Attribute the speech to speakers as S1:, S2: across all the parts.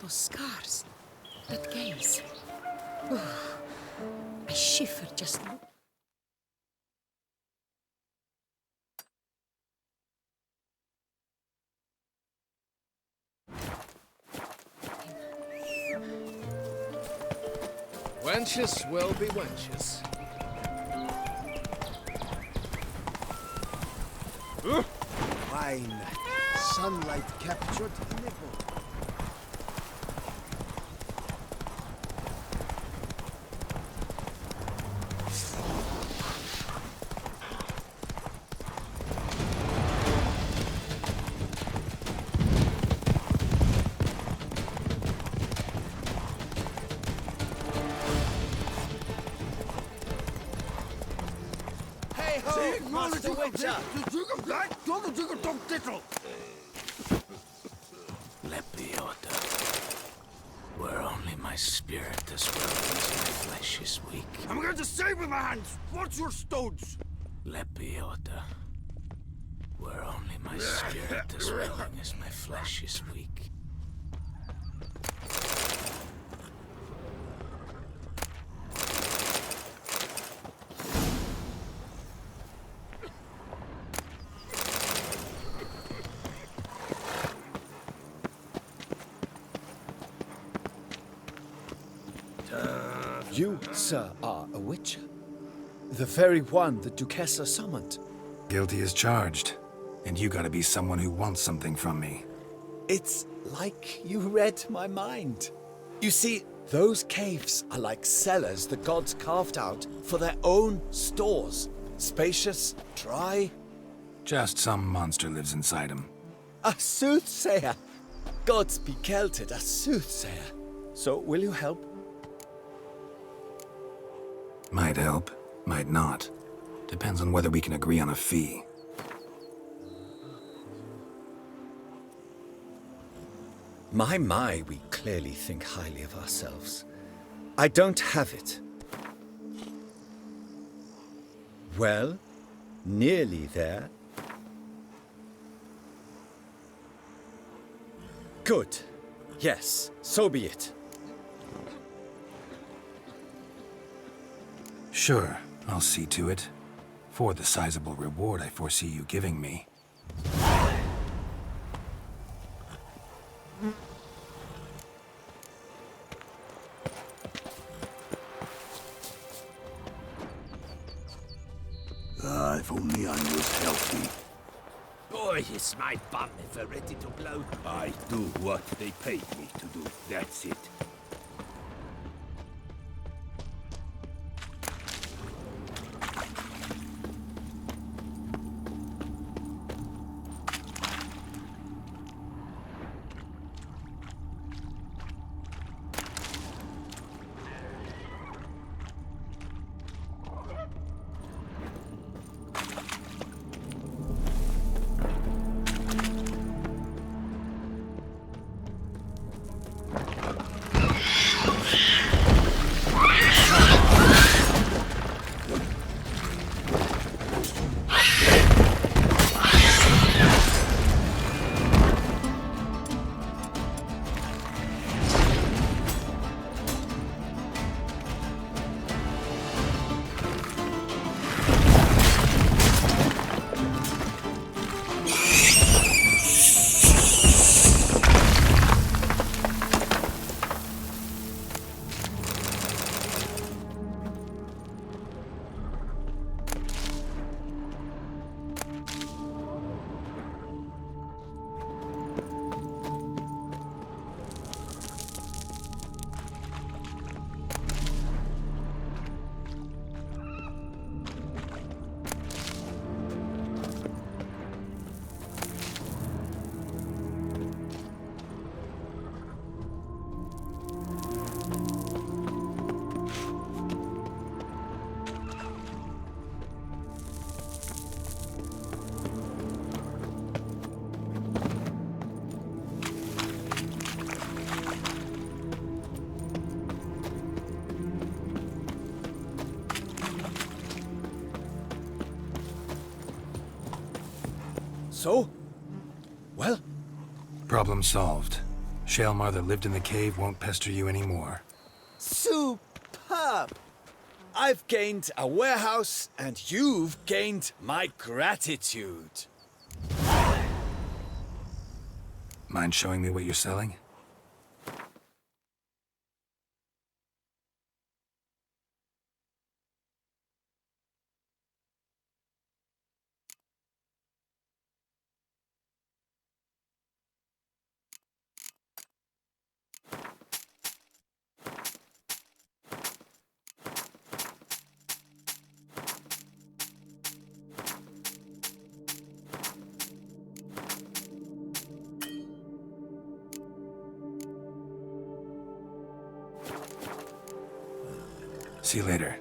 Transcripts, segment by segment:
S1: Those scars. That gaze. Oh, I shiver just look.
S2: Wenches will be wenches.
S3: Fine. Sunlight captured the nipple.
S2: Master Witcher!
S4: Lepiota, where only my spirit as well as my flesh is weak.
S3: I'm going to save with my hands. What's your stones?
S4: Lepiota, where only my spirit as well as my flesh is weak.
S5: You, sir, are a witcher. The very one the Duchessa summoned.
S6: Guilty as charged. And you gotta be someone who wants something from me.
S5: It's like you read my mind. You see, those caves are like cellars the gods carved out for their own stores. Spacious, dry.
S6: Just some monster lives inside him.
S5: A soothsayer. Gods be kelted, a soothsayer. So, will you help?
S6: Might help, might not. Depends on whether we can agree on a fee.
S5: My, we clearly think highly of ourselves. I don't have it. Well, nearly there. Good. Yes, so be it.
S6: Sure, I'll see to it. For the sizable reward I foresee you giving me.
S3: If only I was healthy.
S7: Boy, is my bumper ready to blow.
S3: I do what they paid me to do. That's it.
S5: So? Well?
S6: Problem solved. Shaelmar that lived in the cave won't pester you anymore.
S5: Superb! I've gained a warehouse, and you've gained my gratitude.
S6: Mind showing me what you're selling? See you later.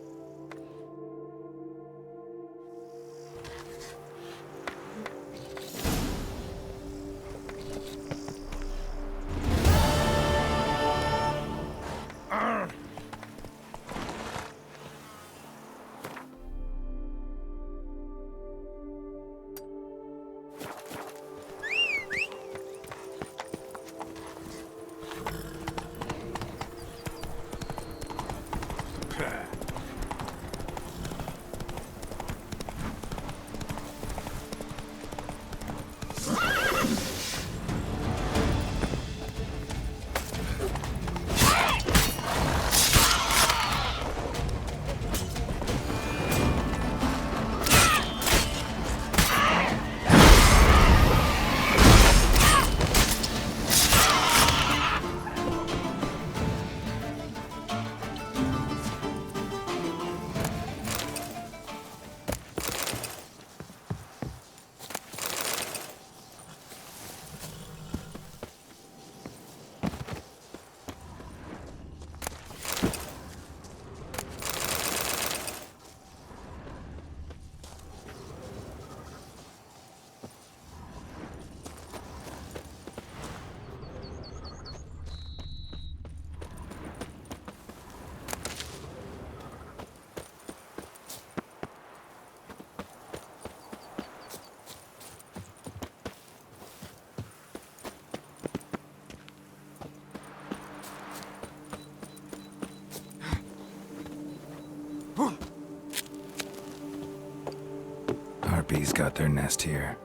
S6: Harpies got their nest here.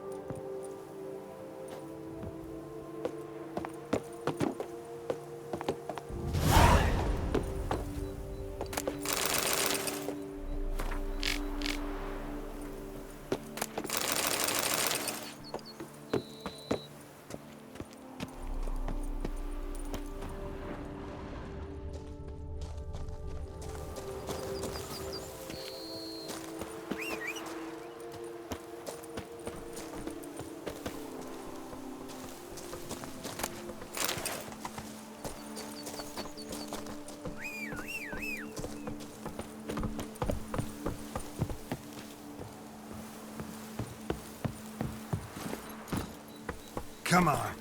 S6: Come on.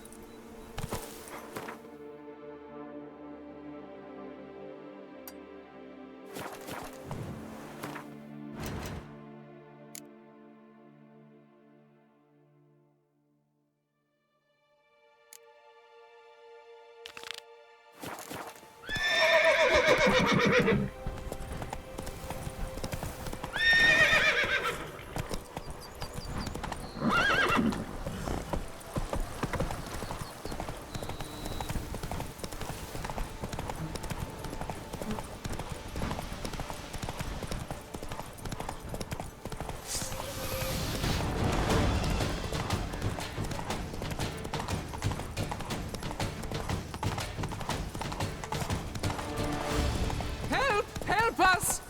S2: Help us!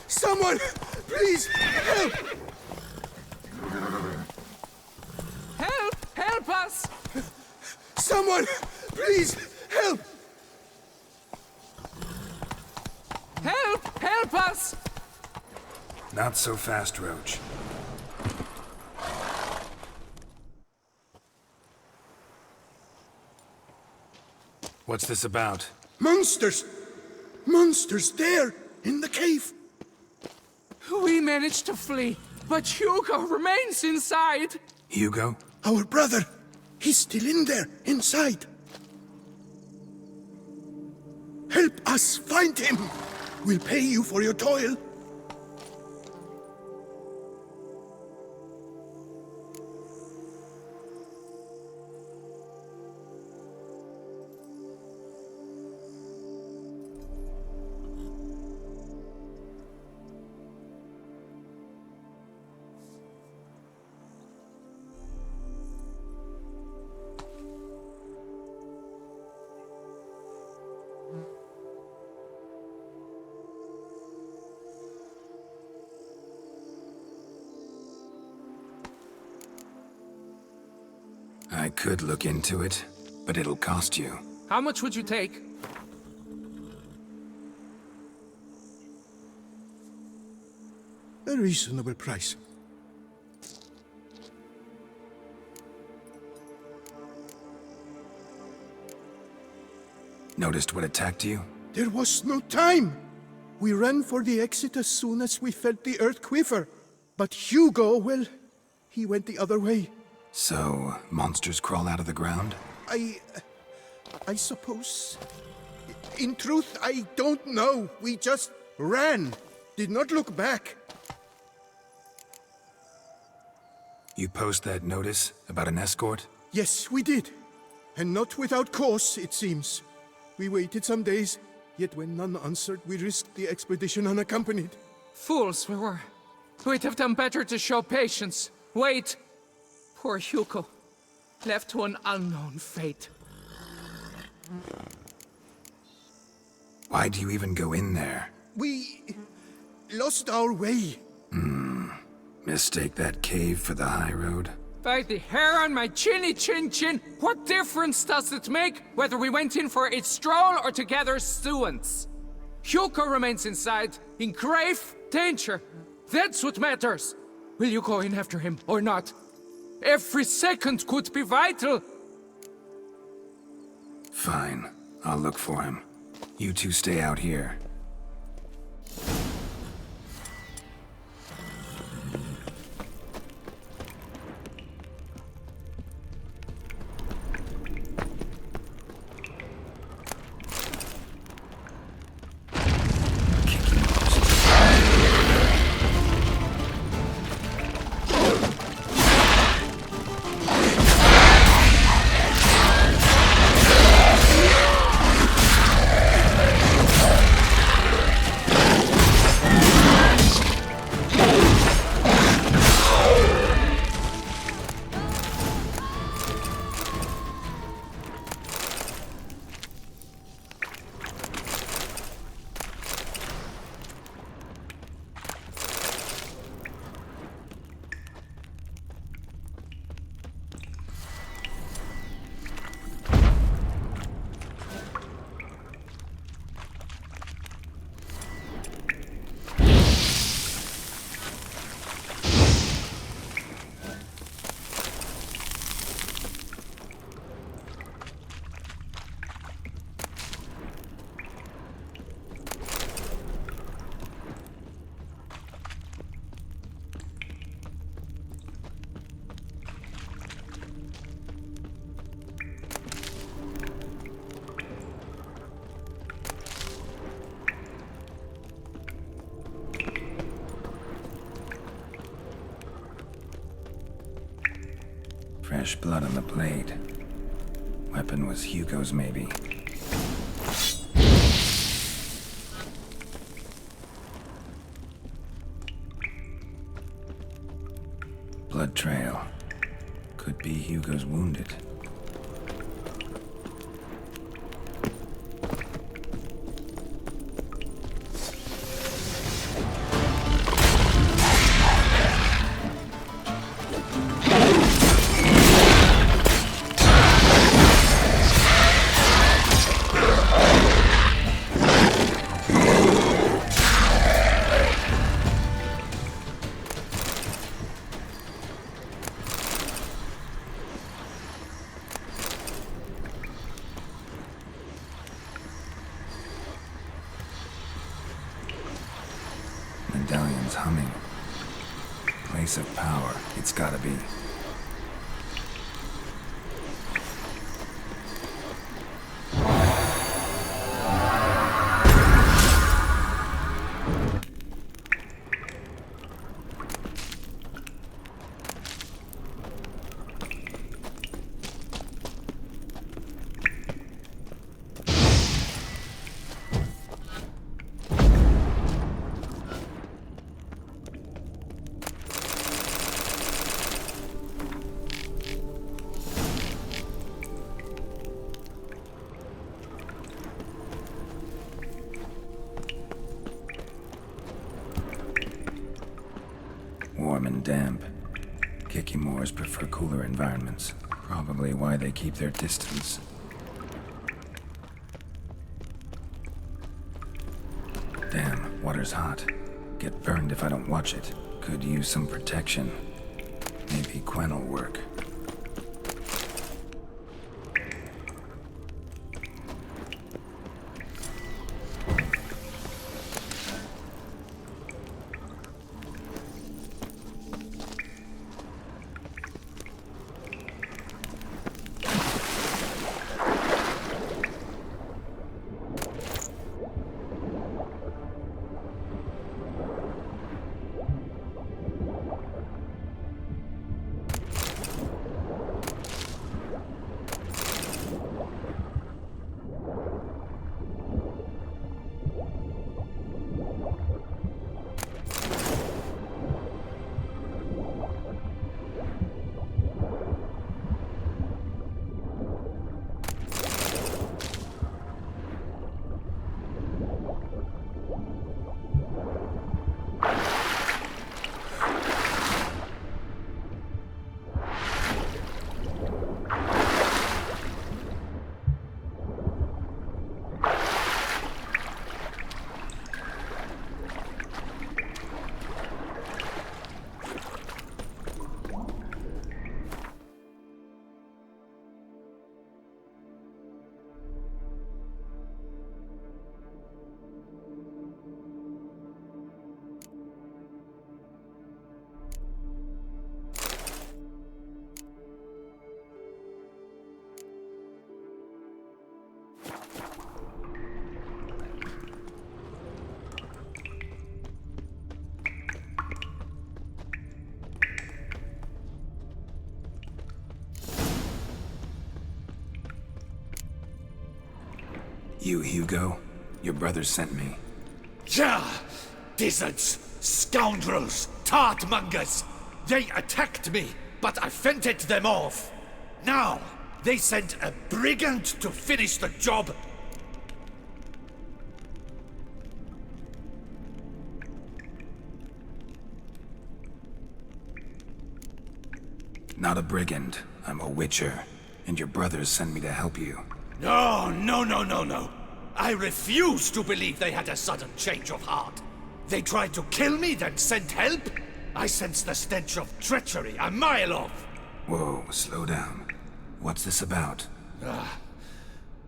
S2: Someone, please, help! Help us! Someone, please, help! Help us!
S6: Not so fast, Roach. What's this about?
S2: Monsters! Monsters there, in the cave! We managed to flee, but Hugo remains inside!
S6: Hugo?
S2: Our brother! He's still in there, inside! us find him. We'll pay you for your toil.
S6: I could look into it, but it'll cost you.
S2: How much would you take? A reasonable price.
S6: Noticed what attacked you?
S2: There was no time. We ran for the exit as soon as we felt the earth quiver. But Hugo, well, he went the other way.
S6: So, monsters crawl out of the ground?
S2: I suppose. In truth, I don't know. We just ran. Did not look back.
S6: You post that notice about an escort?
S2: Yes, we did. And not without cause, it seems. We waited some days, yet when none answered, we risked the expedition unaccompanied.
S8: Fools we were. We'd have done better to show patience. Wait. Poor Hugo. Left to an unknown fate.
S6: Why do you even go in there?
S2: We lost our way.
S6: Mistake that cave for the high road?
S8: By the hair on my chinny chin chin, what difference does it make whether we went in for a stroll or to gather students? Hugo remains inside, in grave danger. That's what matters. Will you go in after him or not? Every second could be vital.
S6: Fine. I'll look for him. You two stay out here. Fresh blood on the blade. Weapon was Hugo's, maybe. Blood trail. Could be Hugo's wounded. Medallion's humming. Place of power, it's gotta be. damp. Kikimores prefer cooler environments. Probably why they keep their distance. Damn, water's hot. Get burned if I don't watch it. Could use some protection. Maybe Quen will work. You, Hugo? Your brother sent me.
S7: Ja! Dizzards! Scoundrels! Tartmongers! They attacked me, but I fended them off. Now, they sent a brigand to finish the job.
S6: Not a brigand. I'm a witcher. And your brothers sent me to help you.
S7: No, no, no, no, no. I refuse to believe they had a sudden change of heart. They tried to kill me, then sent help? I sense the stench of treachery a mile off.
S6: Whoa, slow down. What's this about?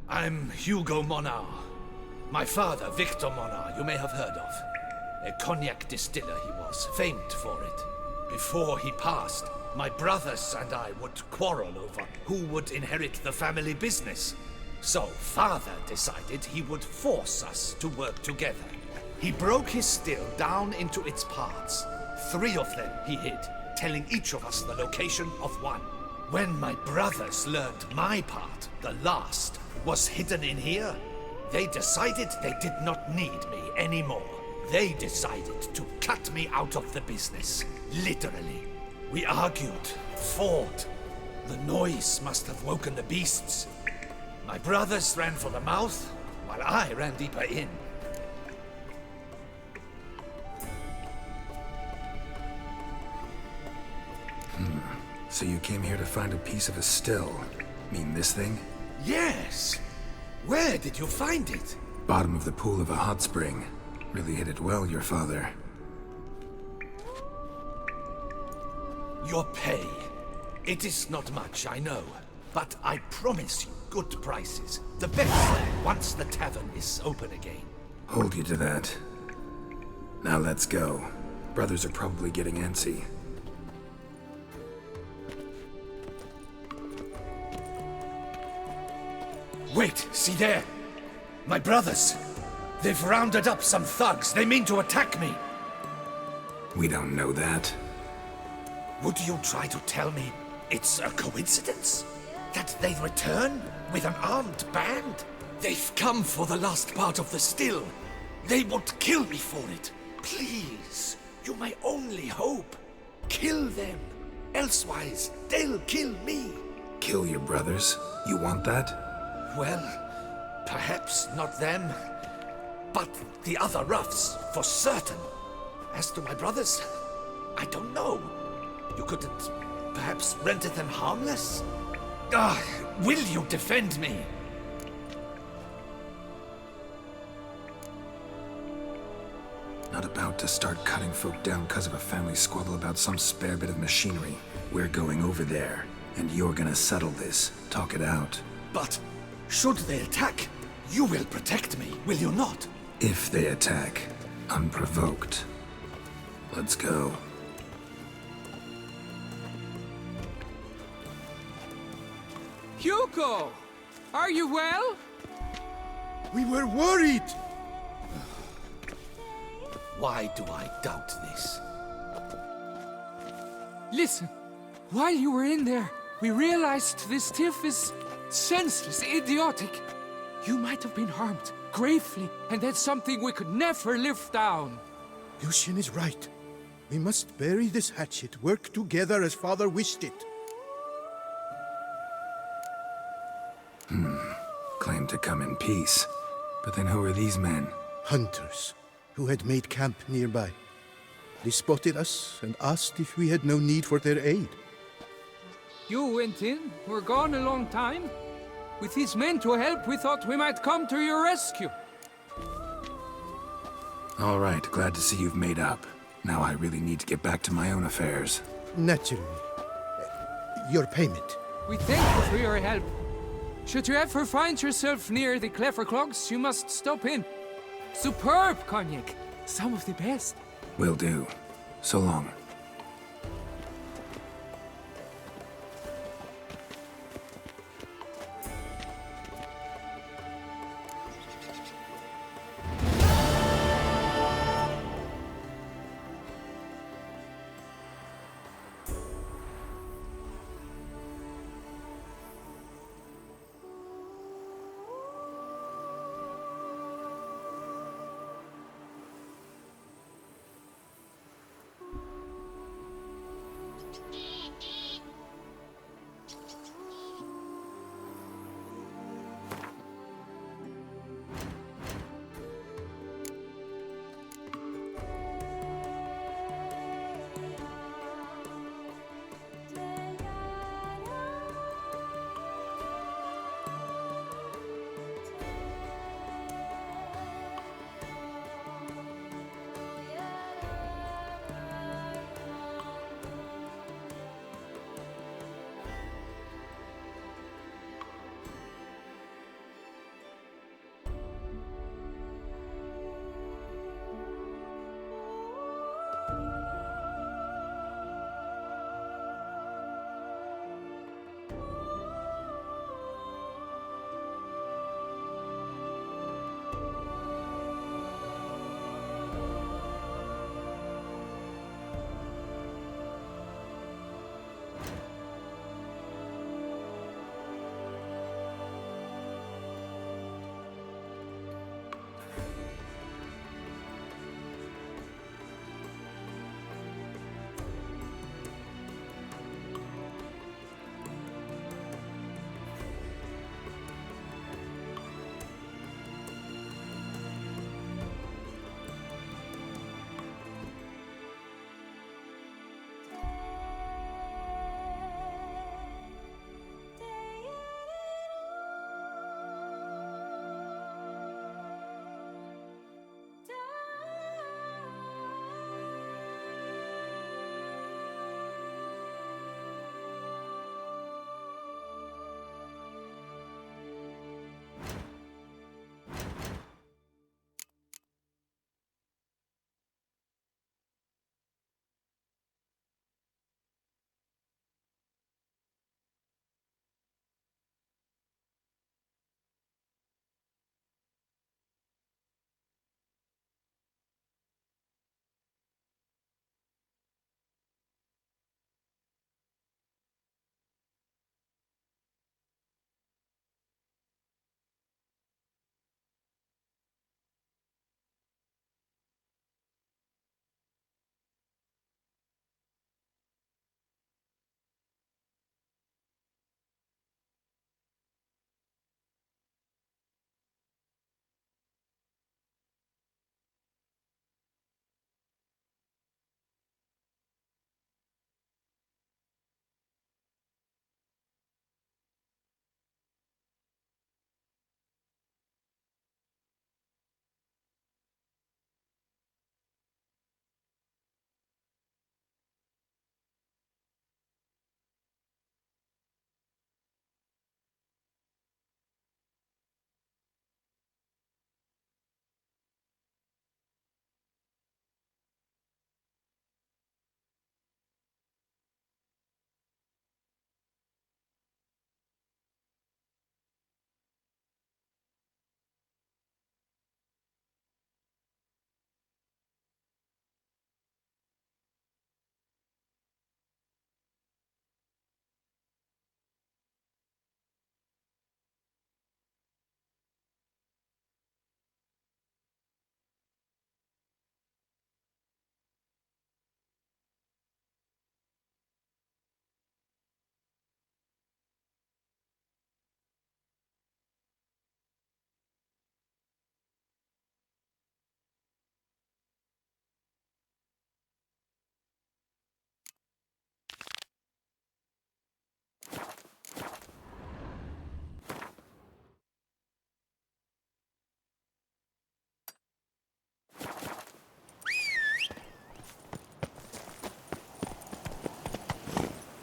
S7: I'm Hugo Monar. My father, Victor Monar, you may have heard of. A cognac distiller he was, famed for it. Before he passed, my brothers and I would quarrel over who would inherit the family business. So, father decided he would force us to work together. He broke his still down into its parts. 3 of them he hid, telling each of us the location of one. When my brothers learned my part, the last, was hidden in here, they decided they did not need me anymore. They decided to cut me out of the business, literally. We argued, fought. The noise must have woken the beasts. My brothers ran for the mouth, while I ran deeper in.
S6: So you came here to find a piece of a still. Mean this thing?
S7: Yes! Where did you find it?
S6: Bottom of the pool of a hot spring. Really hit it well, your father.
S7: Your pay. It is not much, I know. But I promise you good prices. The best, once the tavern is open again.
S6: Hold you to that. Now let's go. Brothers are probably getting antsy.
S7: Wait, see there? My brothers. They've rounded up some thugs. They mean to attack me.
S6: We don't know that.
S7: Would you try to tell me it's a coincidence? That they return with an armed band? They've come for the last part of the still. They would kill me for it. Please, you're my only hope. Kill them. Elsewise, they'll kill me.
S6: Kill your brothers? You want that?
S7: Well, perhaps not them, but the other roughs, for certain. As to my brothers, I don't know. You couldn't perhaps render them harmless? Ah, will you defend me?
S6: Not about to start cutting folk down because of a family squabble about some spare bit of machinery. We're going over there, and you're gonna settle this. Talk it out.
S7: But should they attack, you will protect me, will you not?
S6: If they attack, unprovoked. Let's go.
S8: Hugo! Are you well?
S2: We were worried.
S7: Why do I doubt this?
S8: Listen, while you were in there, we realized this tiff is senseless, idiotic. You might have been harmed, gravely, and that's something we could never live down.
S2: Lucian is right. We must bury this hatchet, work together as Father wished it.
S6: Claim to come in peace. But then who are these men?
S2: Hunters, who had made camp nearby. They spotted us and asked if we had no need for their aid.
S8: You went in, were gone a long time. With these men to help, we thought we might come to your rescue.
S6: All right, glad to see you've made up. Now I really need to get back to my own affairs.
S2: Naturally. Your payment.
S8: We thank you for your help. Should you ever find yourself near the Clever Clogs, you must stop in. Superb cognac. Some of the best.
S6: Will do. So long.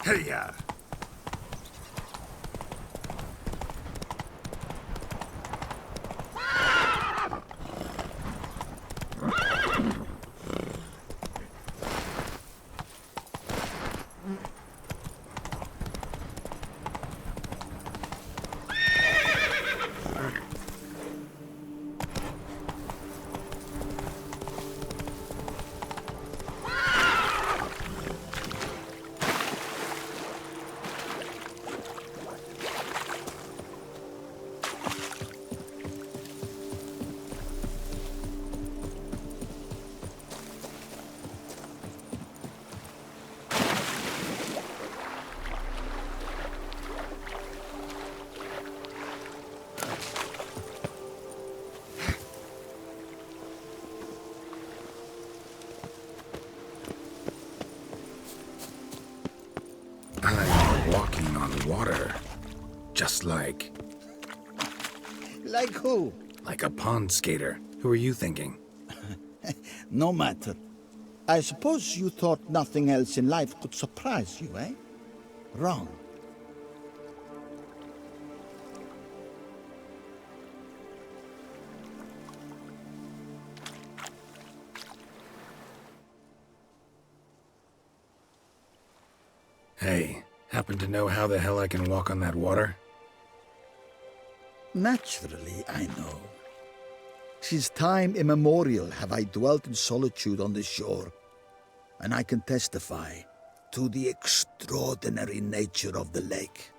S6: Hey-ya! I'm walking on water. Just like...
S9: Like who?
S6: like a pond skater. Who are you thinking?
S9: No matter. I suppose you thought nothing else in life could surprise you, eh? Wrong.
S6: Hey, happen to know how the hell I can walk on that water?
S9: Naturally, I know. Since time immemorial have I dwelt in solitude on this shore, and I can testify to the extraordinary nature of the lake.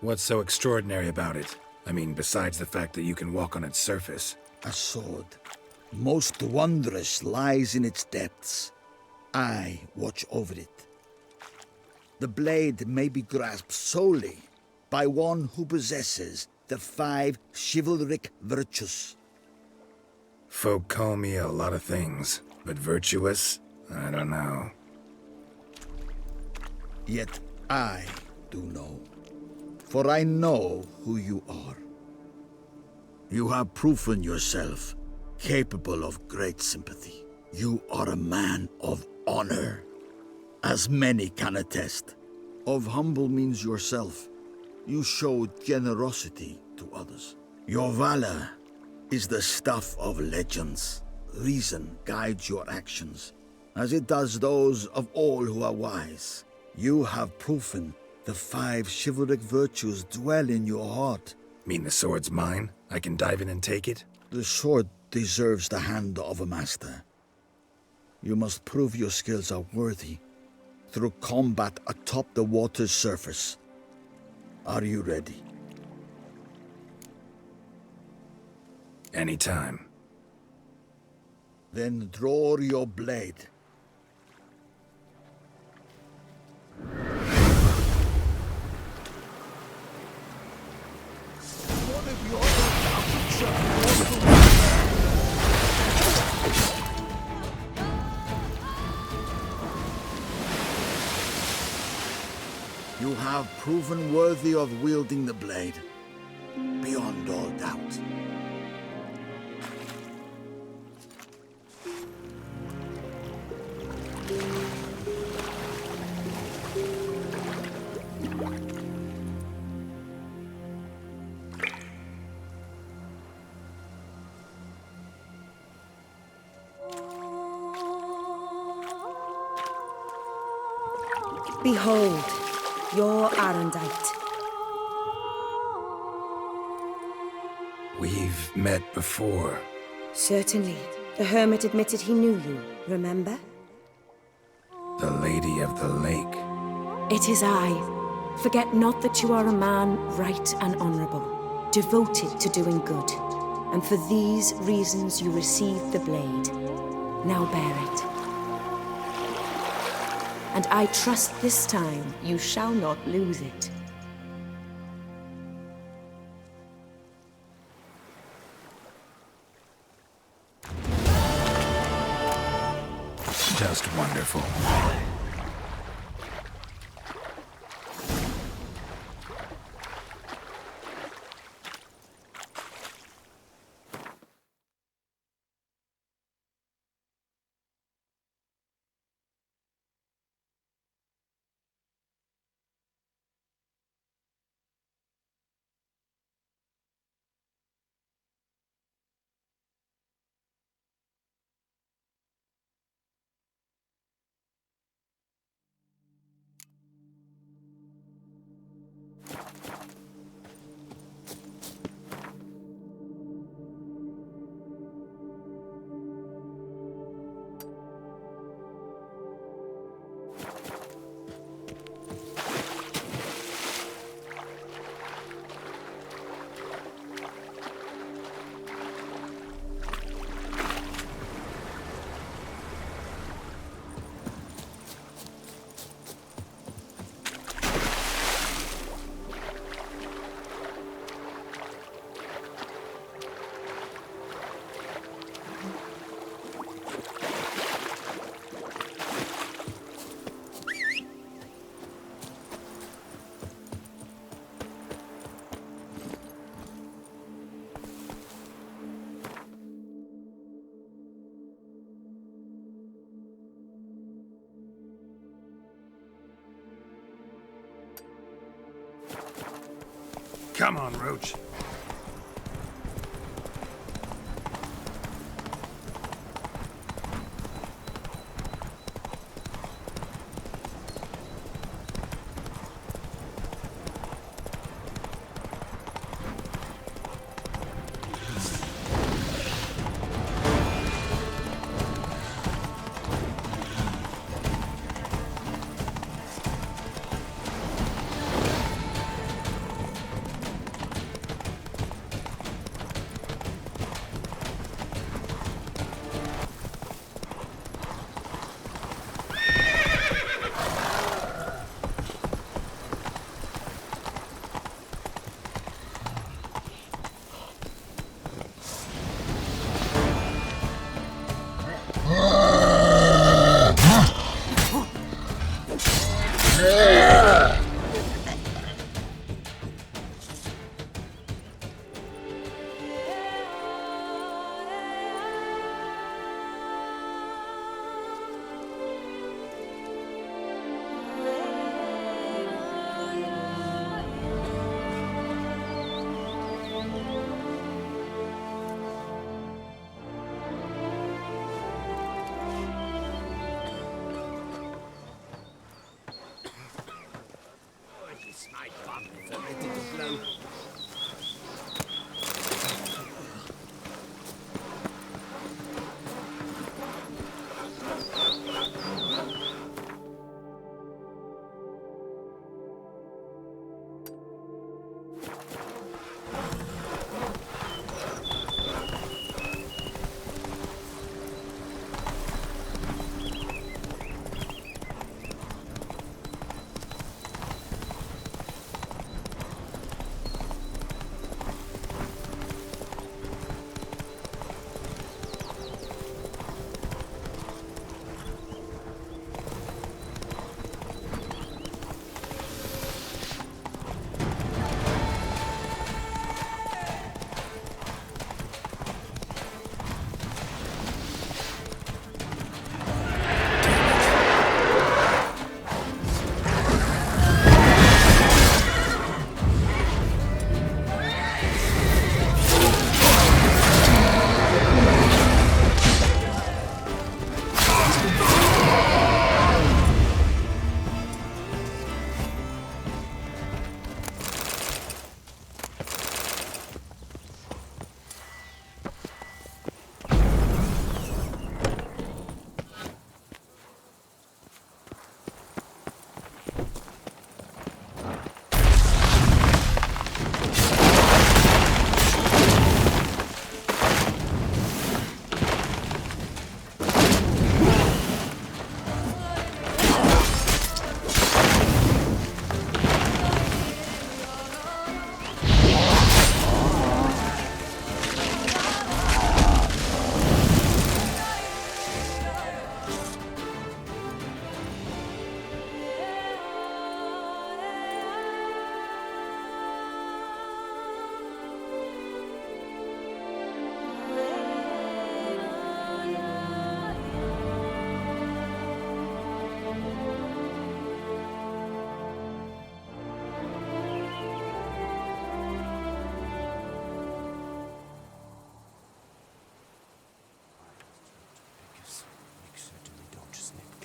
S6: What's so extraordinary about it? I mean, besides the fact that you can walk on its surface.
S9: A sword, most wondrous, lies in its depths. I watch over it. The blade may be grasped solely by one who possesses the 5 chivalric virtues.
S6: Folk call me a lot of things, but virtuous? I don't know.
S9: Yet I do know, for I know who you are. You have proven yourself capable of great sympathy. You are a man of honor, as many can attest. Of humble means yourself. You showed generosity to others. Your valor is the stuff of legends. Reason guides your actions, as it does those of all who are wise. You have proven the 5 chivalric virtues dwell in your heart.
S6: Mean the sword's mine? I can dive in and take it?
S9: The sword deserves the hand of a master. You must prove your skills are worthy through combat atop the water's surface. Are you ready?
S6: Anytime.
S9: Then draw your blade. You have proven worthy of wielding the blade, beyond all doubt.
S1: Behold, your Arendite.
S6: We've met before.
S1: Certainly. The hermit admitted he knew you, remember?
S6: The Lady of the Lake.
S1: It is I. Forget not that you are a man right and honorable, devoted to doing good. And for these reasons you received the blade. Now bear it. And I trust this time you shall not lose it.
S6: Just wonderful. Come on, Roach.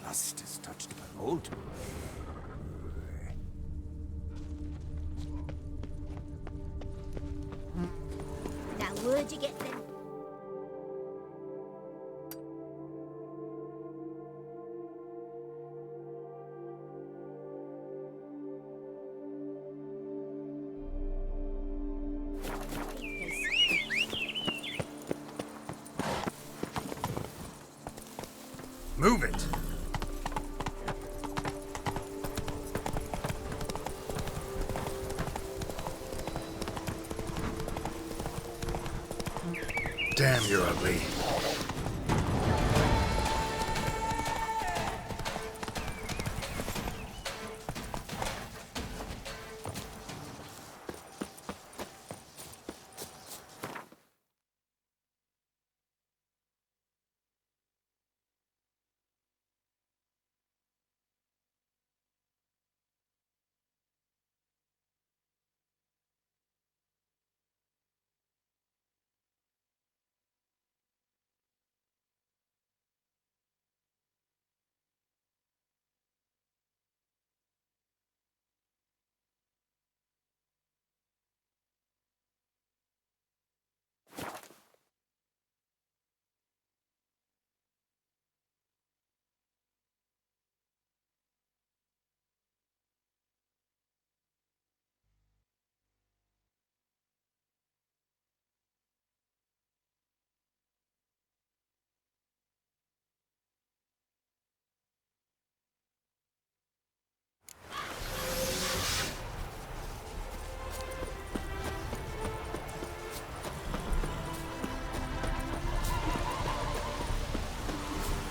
S3: Rust is touched by mold.
S10: Now where'd you get them?
S6: Move it! Damn, you're ugly.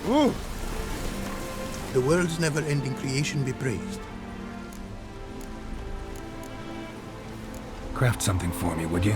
S2: Ooh. The world's never-ending creation be praised.
S6: Craft something for me, would you?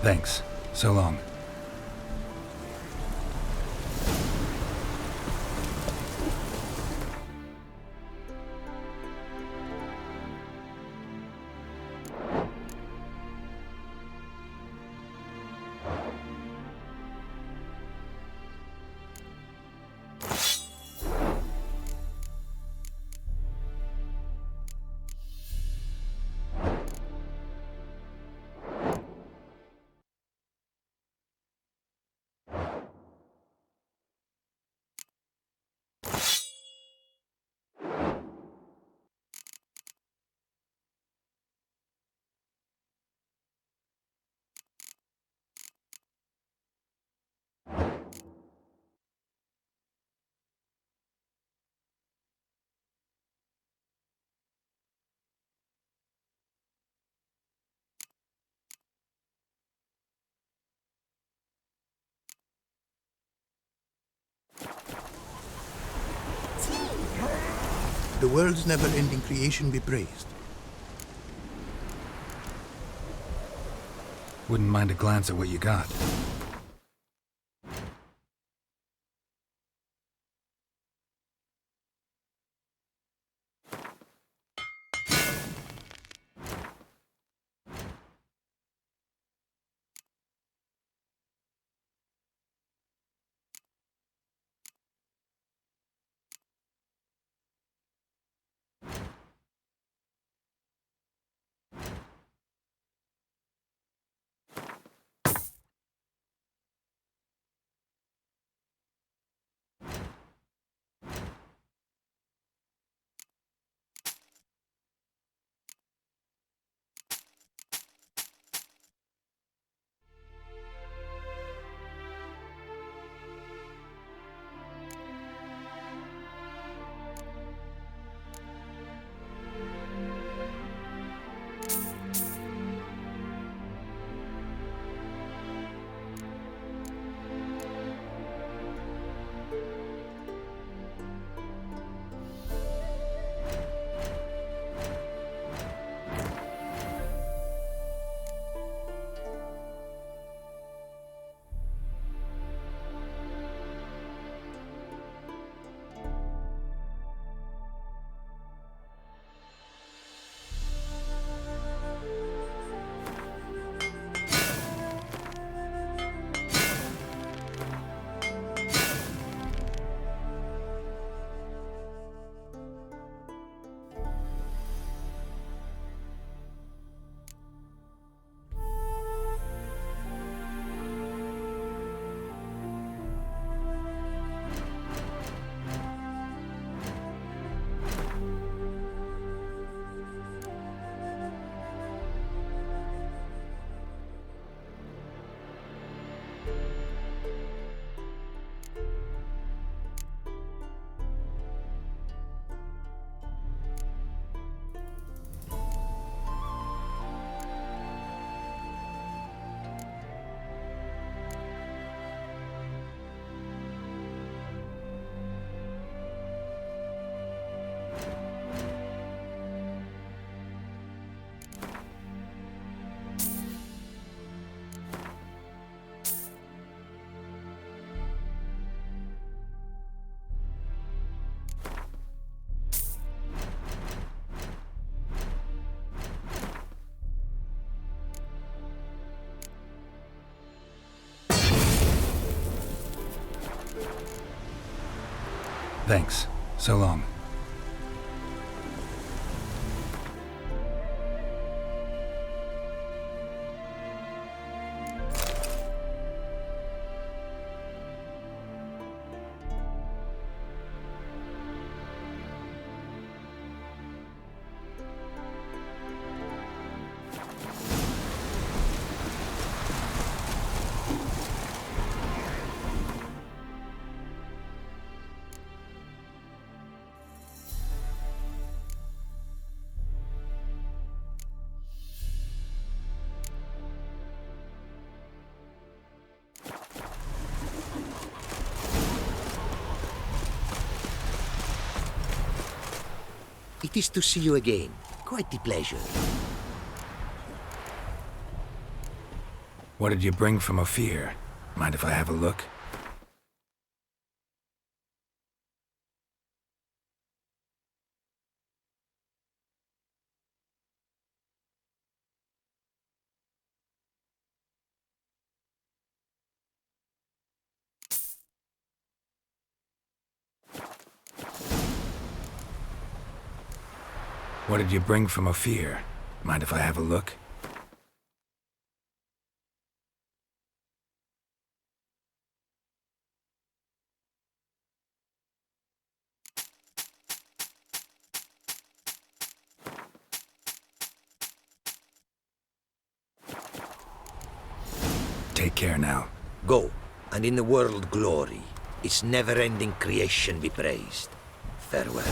S6: Thanks. So long.
S11: The world's never-ending creation be praised.
S6: Wouldn't mind a glance at what you got. Thanks. So long.
S12: It is to see you again. Quite the pleasure.
S6: What did you bring from Ophir? Mind if I have a look? What did you bring from Ophir? Mind if I have a look? Take care now.
S12: Go, and in the world glory, its never-ending creation be praised. Farewell.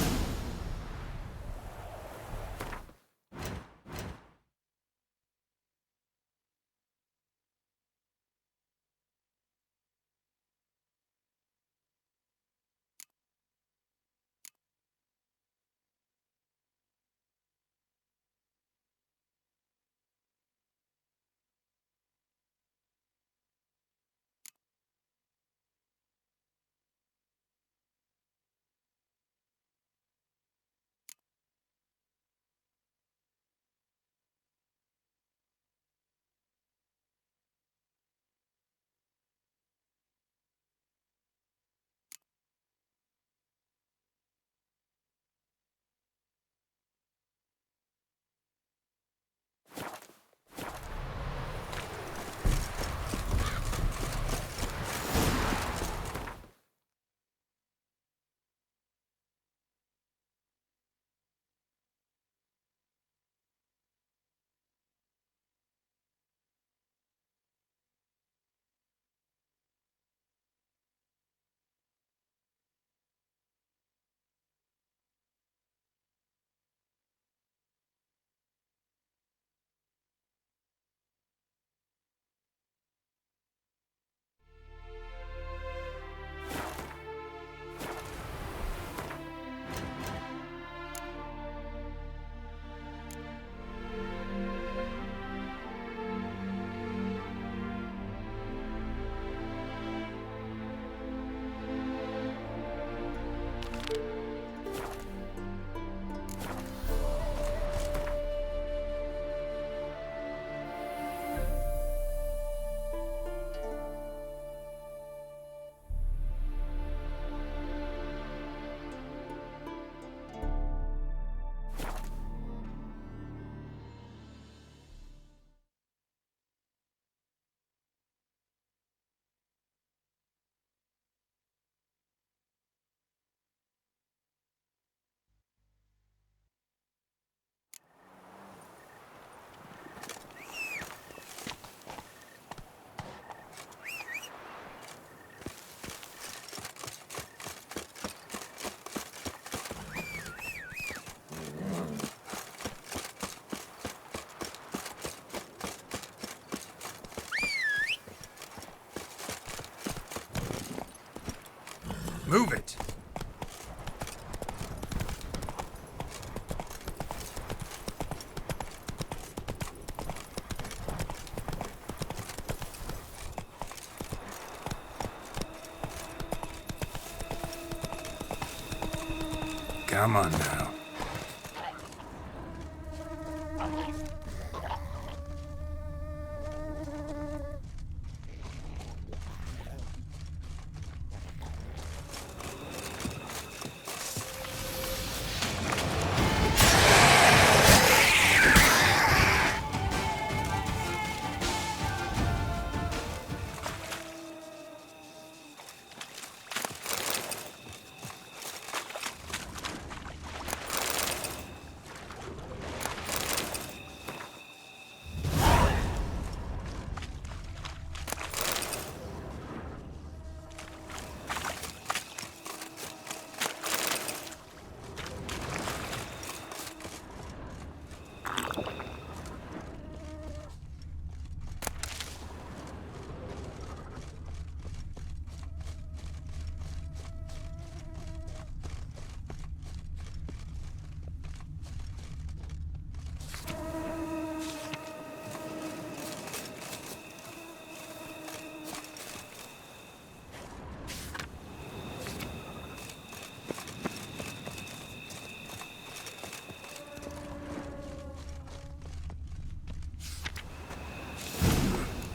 S6: Move it! Come on now.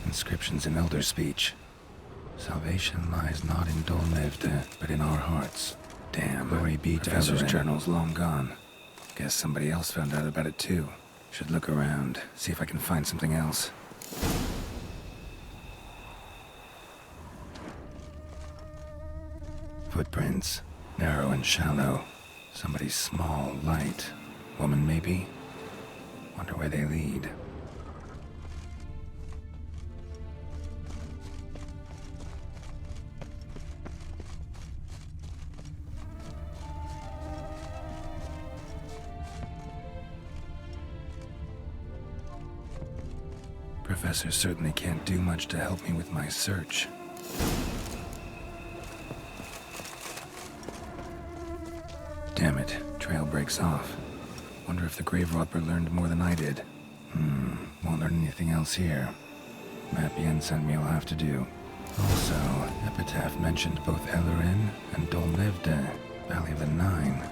S6: Inscriptions in Elder speech. Salvation lies not in Dolmevde, but in our hearts. Damn, glory be to Professor's journal's long gone. Guess somebody else found out about it too. Should look around, see if I can find something else. Footprints, narrow and shallow. Somebody's small, light. Woman maybe? Wonder where they lead. Professor certainly can't do much to help me with my search. Damn it, trail breaks off. Wonder if the grave robber learned more than I did. Won't learn anything else here. Map Yen sent me will have to do. Also, Epitaph mentioned both Ellerin and Dolmevde, Valley of the Nine.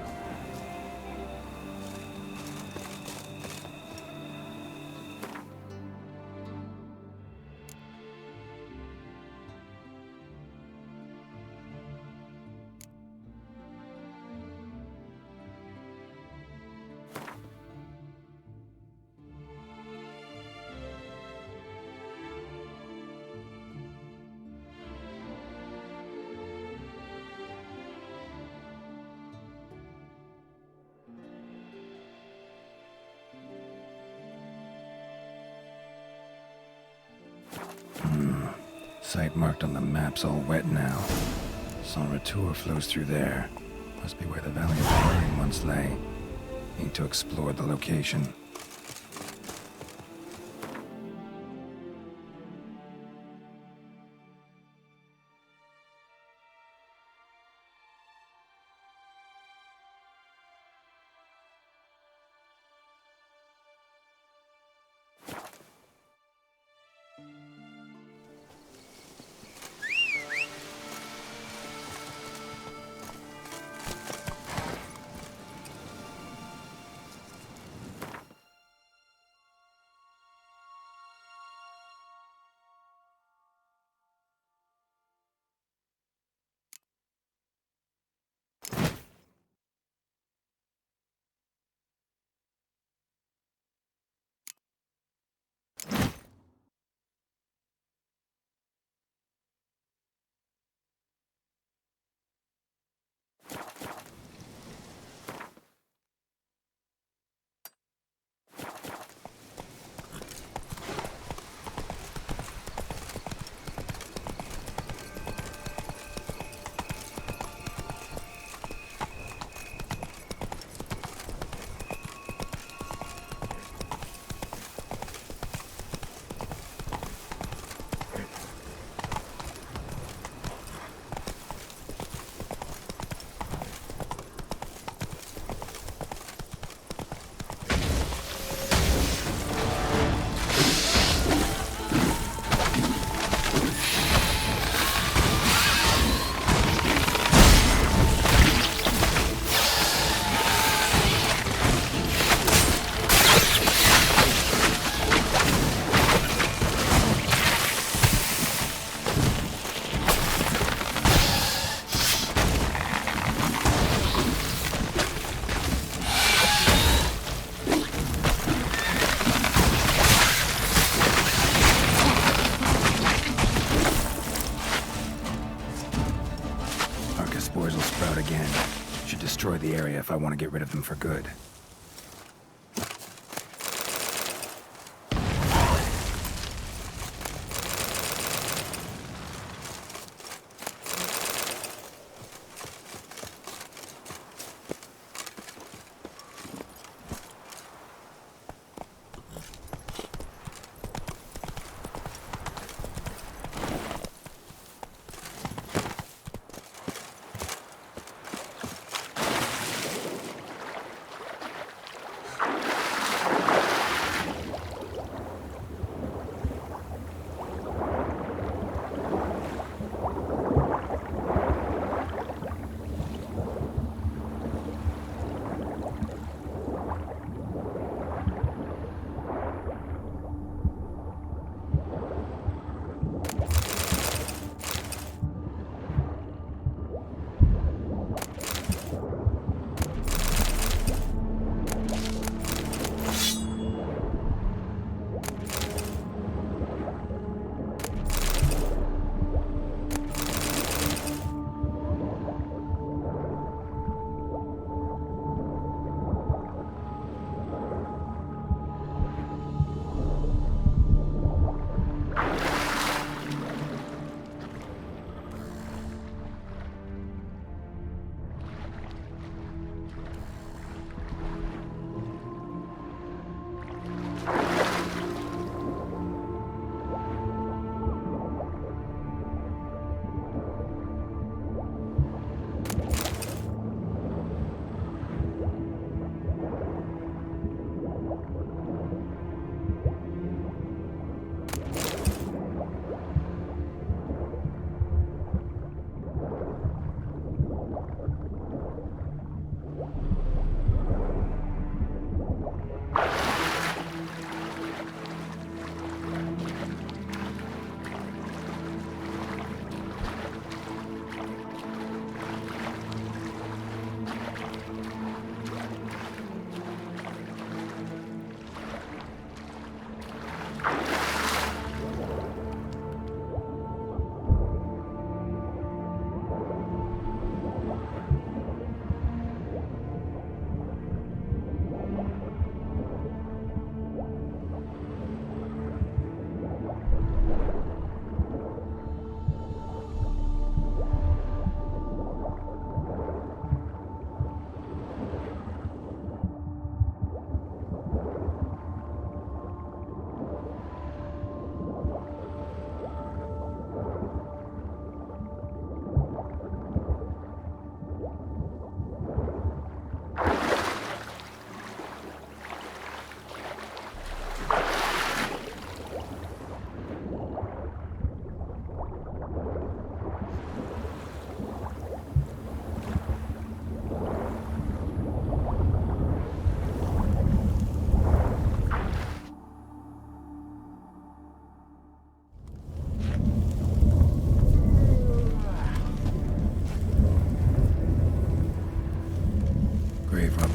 S6: Site marked on the map's all wet now. Sans Retour flows through there. Must be where the Valley of the Nine once lay. Need to explore the location. spores will sprout again. Should destroy the area if I want to get rid of them for good.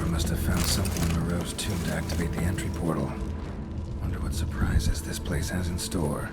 S6: Must have found something in Moreau's tomb to activate the entry portal. Wonder what surprises this place has in store.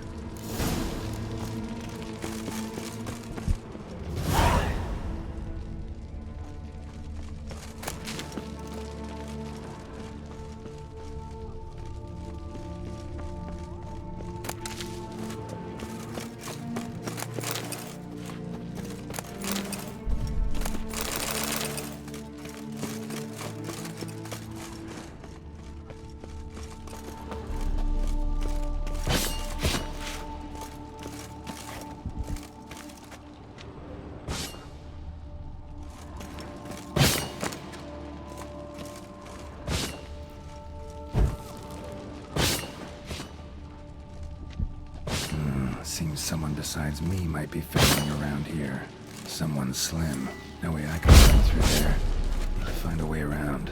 S6: Seems someone besides me might be fiddling around here. Someone slim. No way I can run through there. Need to find a way around.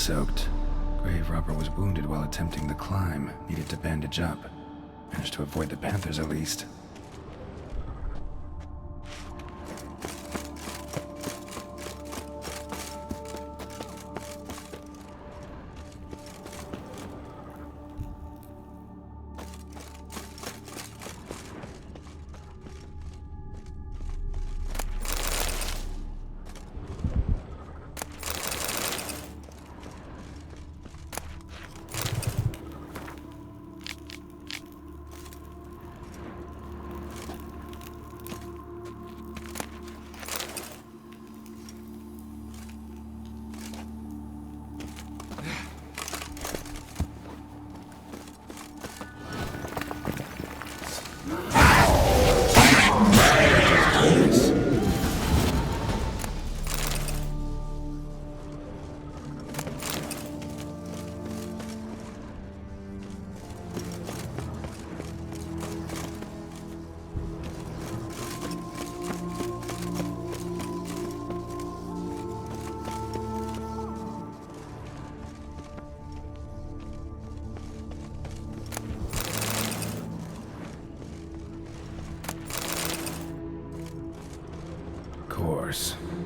S6: soaked. Grave robber was wounded while attempting the climb. Needed to bandage up. Managed to avoid the panthers at least.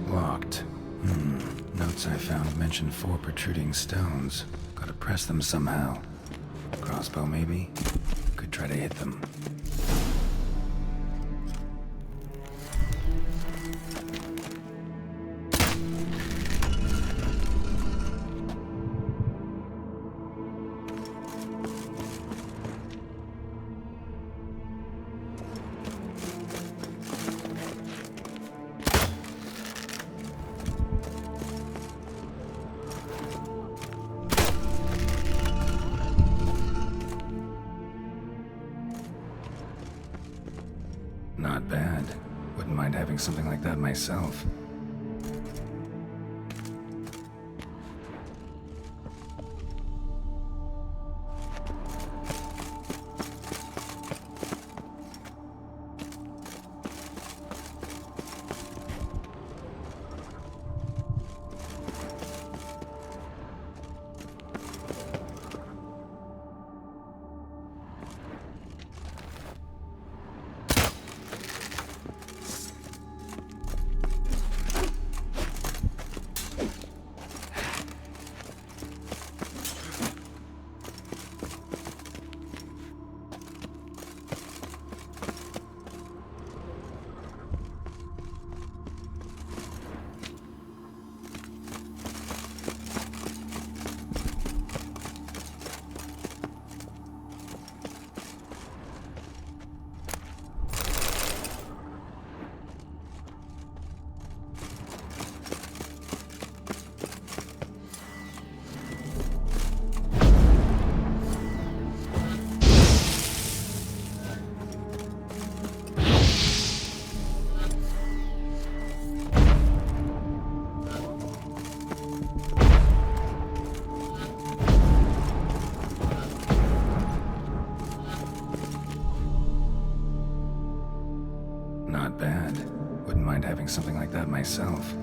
S6: Locked. Notes I found mention 4 protruding stones. Gotta press them somehow. Crossbow, maybe? Could try to hit them. Not bad. Wouldn't mind having something like that myself. Not bad. Wouldn't mind having something like that myself.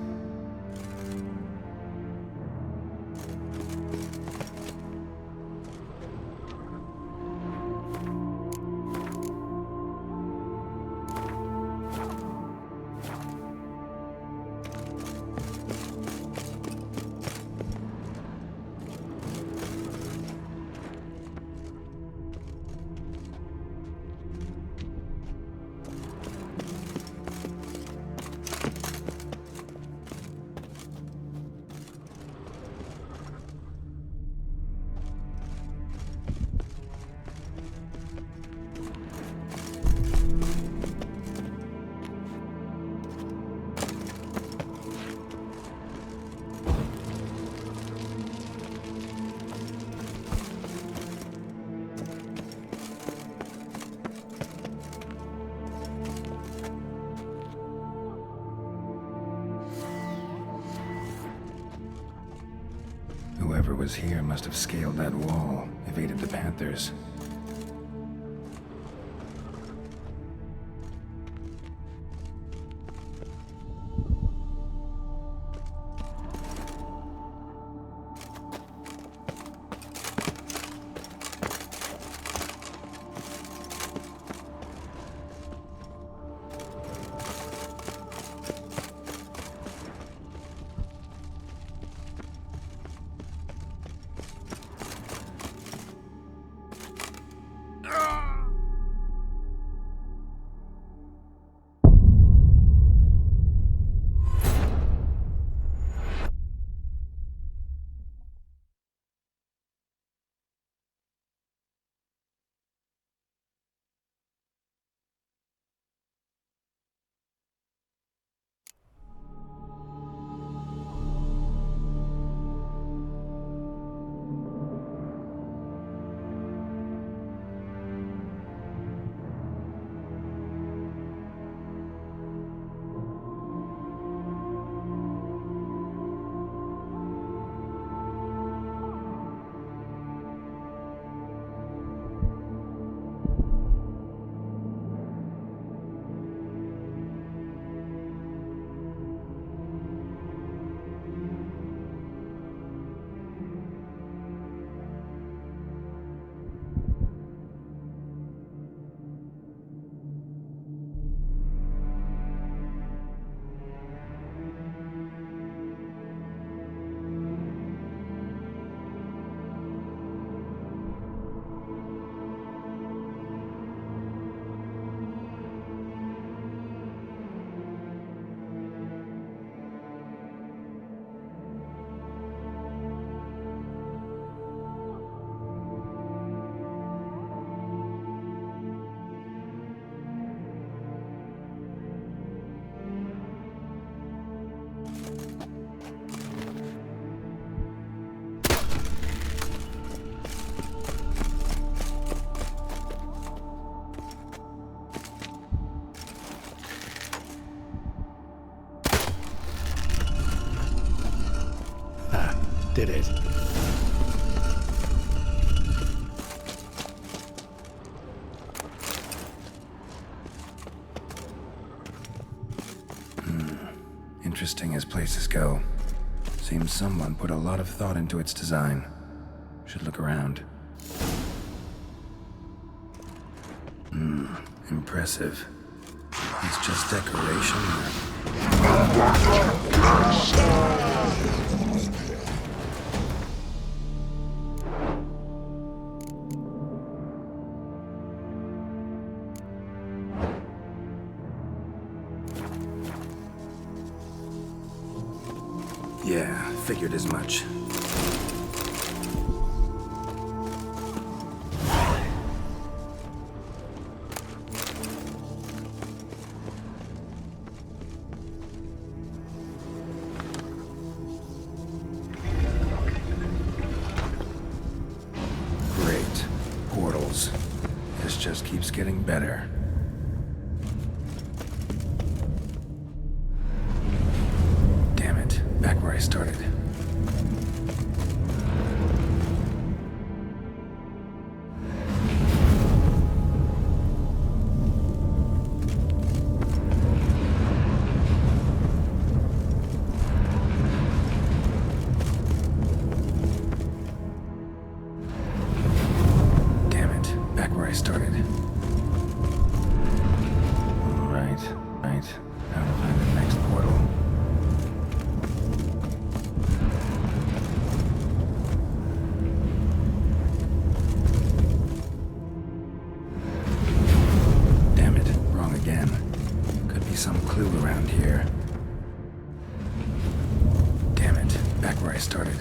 S6: Whoever was here must have scaled that wall, evaded the Panthers.
S9: did it.
S6: Interesting as places go. Seems someone put a lot of thought into its design. Should look around. Impressive. It's just decoration. Yeah, figured as much. Great. Portals. This just keeps getting better. Back where I started. Damn it, back where I started. Right. Now to find the next portal. Some clue around here. Damn it, back where I started.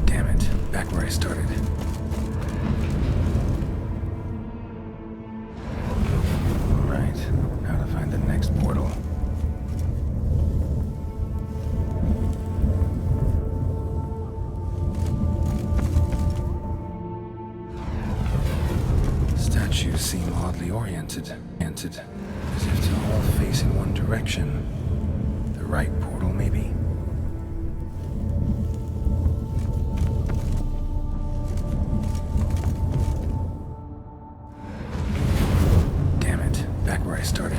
S6: Damn it, back where I started. Right, now to find the next portal. Statues seem oddly oriented, as if to all face in one direction. The right portal, maybe? Damn it, back where I started.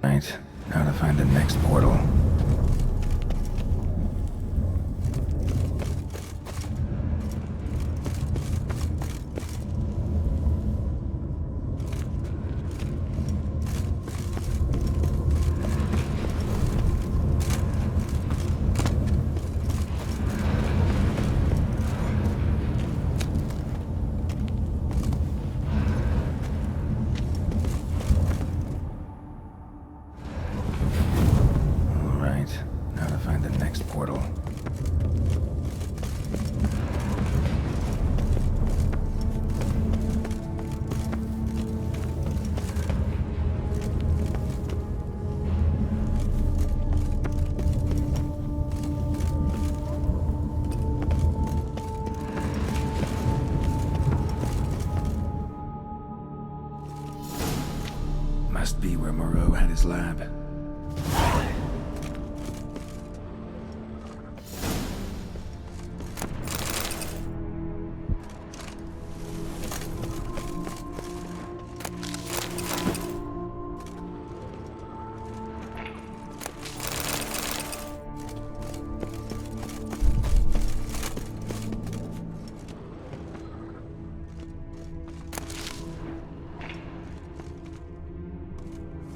S6: Right. Now to find the next portal. Now to find the next portal. Must be where Moreau had his lab.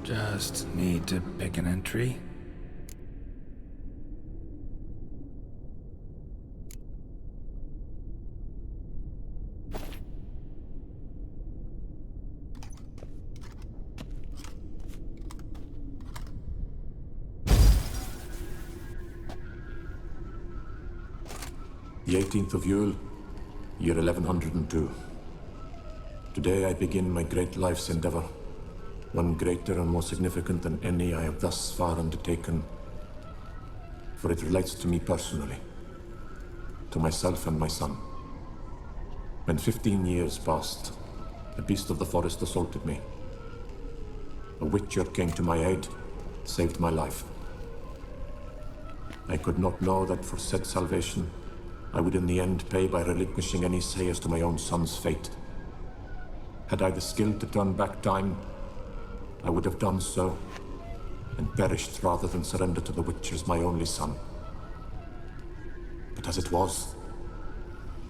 S6: Just need to pick an entry.
S13: The 18th of Yule, year 1102. Today I begin my great life's endeavor. One greater and more significant than any I have thus far undertaken, for it relates to me personally, to myself and my son. When 15 years passed, a beast of the forest assaulted me. A witcher came to my aid, saved my life. I could not know that for said salvation, I would in the end pay by relinquishing any say as to my own son's fate. Had I the skill to turn back time, I would have done so, and perished rather than surrender to the witchers my only son. But as it was,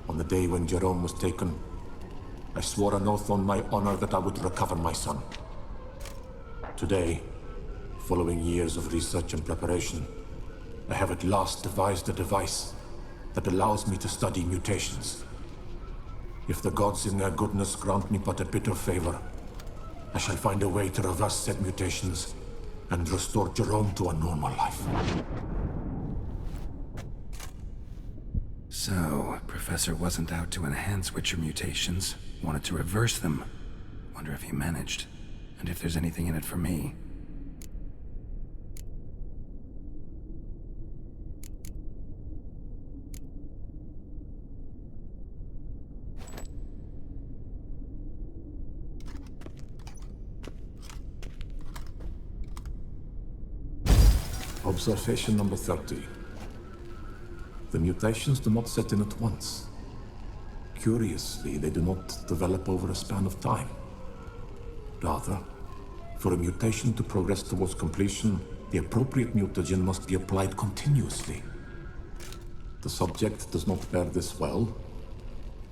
S13: on the day when Jerome was taken, I swore an oath on my honor that I would recover my son. Today, following years of research and preparation, I have at last devised a device that allows me to study mutations. If the gods in their goodness grant me but a bit of favor, I shall find a way to reverse said mutations and restore Jerome to a normal life.
S6: So, Professor wasn't out to enhance Witcher mutations, wanted to reverse them. Wonder if he managed, and if there's anything in it for me.
S13: Observation number 30. The mutations do not set in at once. Curiously, they do not develop over a span of time. Rather, for a mutation to progress towards completion, the appropriate mutagen must be applied continuously. The subject does not bear this well,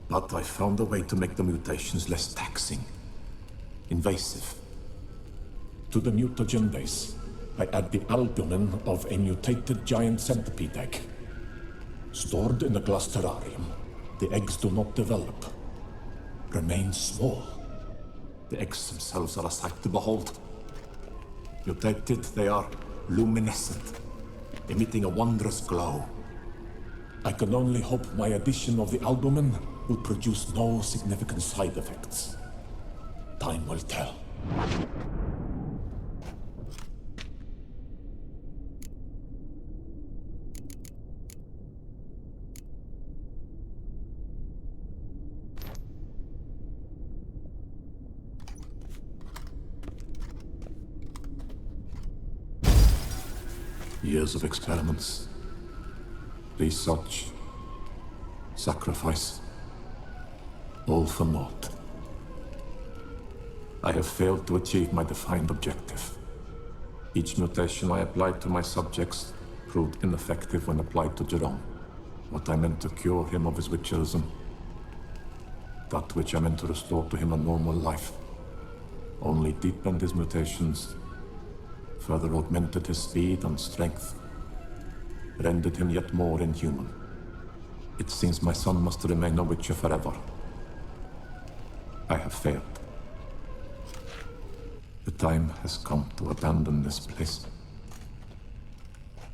S13: but I found a way to make the mutations less taxing, invasive. To the mutagen base, I add the albumin of a mutated giant centipede egg. Stored in a glass terrarium, the eggs do not develop, remain small. The eggs themselves are a sight to behold. Mutated, they are luminescent, emitting a wondrous glow. I can only hope my addition of the albumin will produce no significant side effects. Time will tell. Years of experiments, research, sacrifice, all for naught. I have failed to achieve my defined objective. Each mutation I applied to my subjects proved ineffective when applied to Jerome. What I meant to cure him of his witcherism, that which I meant to restore to him a normal life, only deepened his mutations, further augmented his speed and strength, rendered him yet more inhuman. It seems my son must remain a witcher forever. I have failed. The time has come to abandon this place.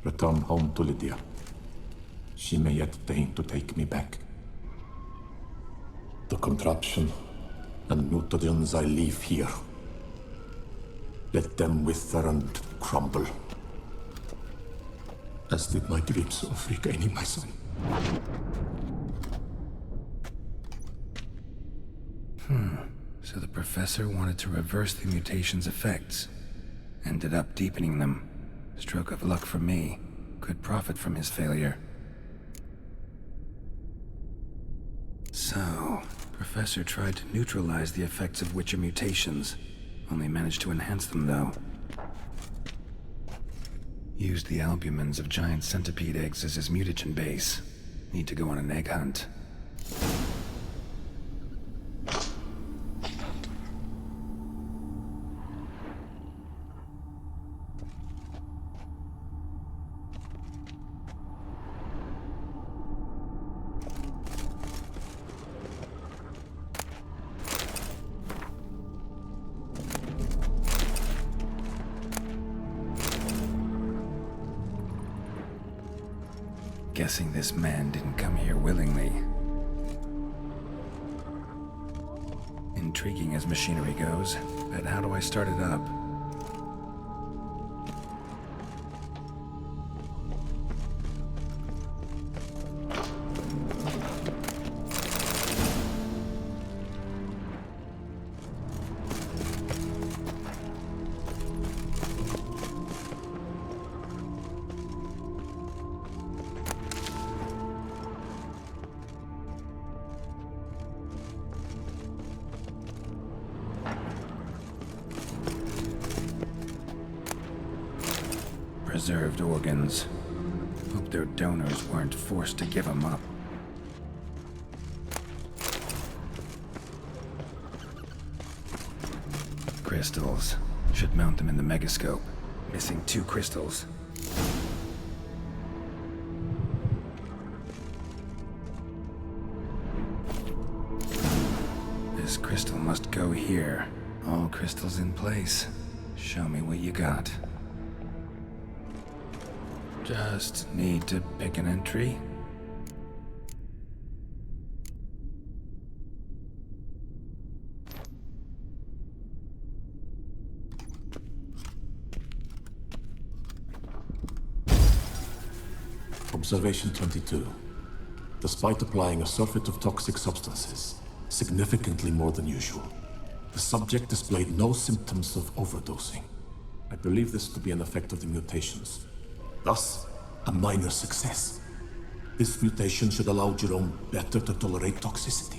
S13: Return home to Lydia. She may yet deign to take me back. The contraption and mutagens I leave here, let them wither and crumble, as did my dreams of regaining my son.
S6: So the Professor wanted to reverse the mutation's effects. Ended up deepening them. Stroke of luck for me. Could profit from his failure. So, Professor tried to neutralize the effects of Witcher mutations. Only managed to enhance them, though. Used the albumins of giant centipede eggs as his mutagen base. Need to go on an egg hunt. Guessing this man didn't come here willingly. Intriguing as machinery goes, but how do I start it up? Preserved organs. Hope their donors weren't forced to give them up. Crystals. Should mount them in the megascope. Missing 2 crystals. This crystal must go here. All crystals in place. Show me what you got. Just need to pick an entry.
S13: Observation 22. Despite applying a surfeit of toxic substances, significantly more than usual, the subject displayed no symptoms of overdosing. I believe this to be an effect of the mutations. Thus, a minor success. This mutation should allow Jerome better to tolerate toxicity.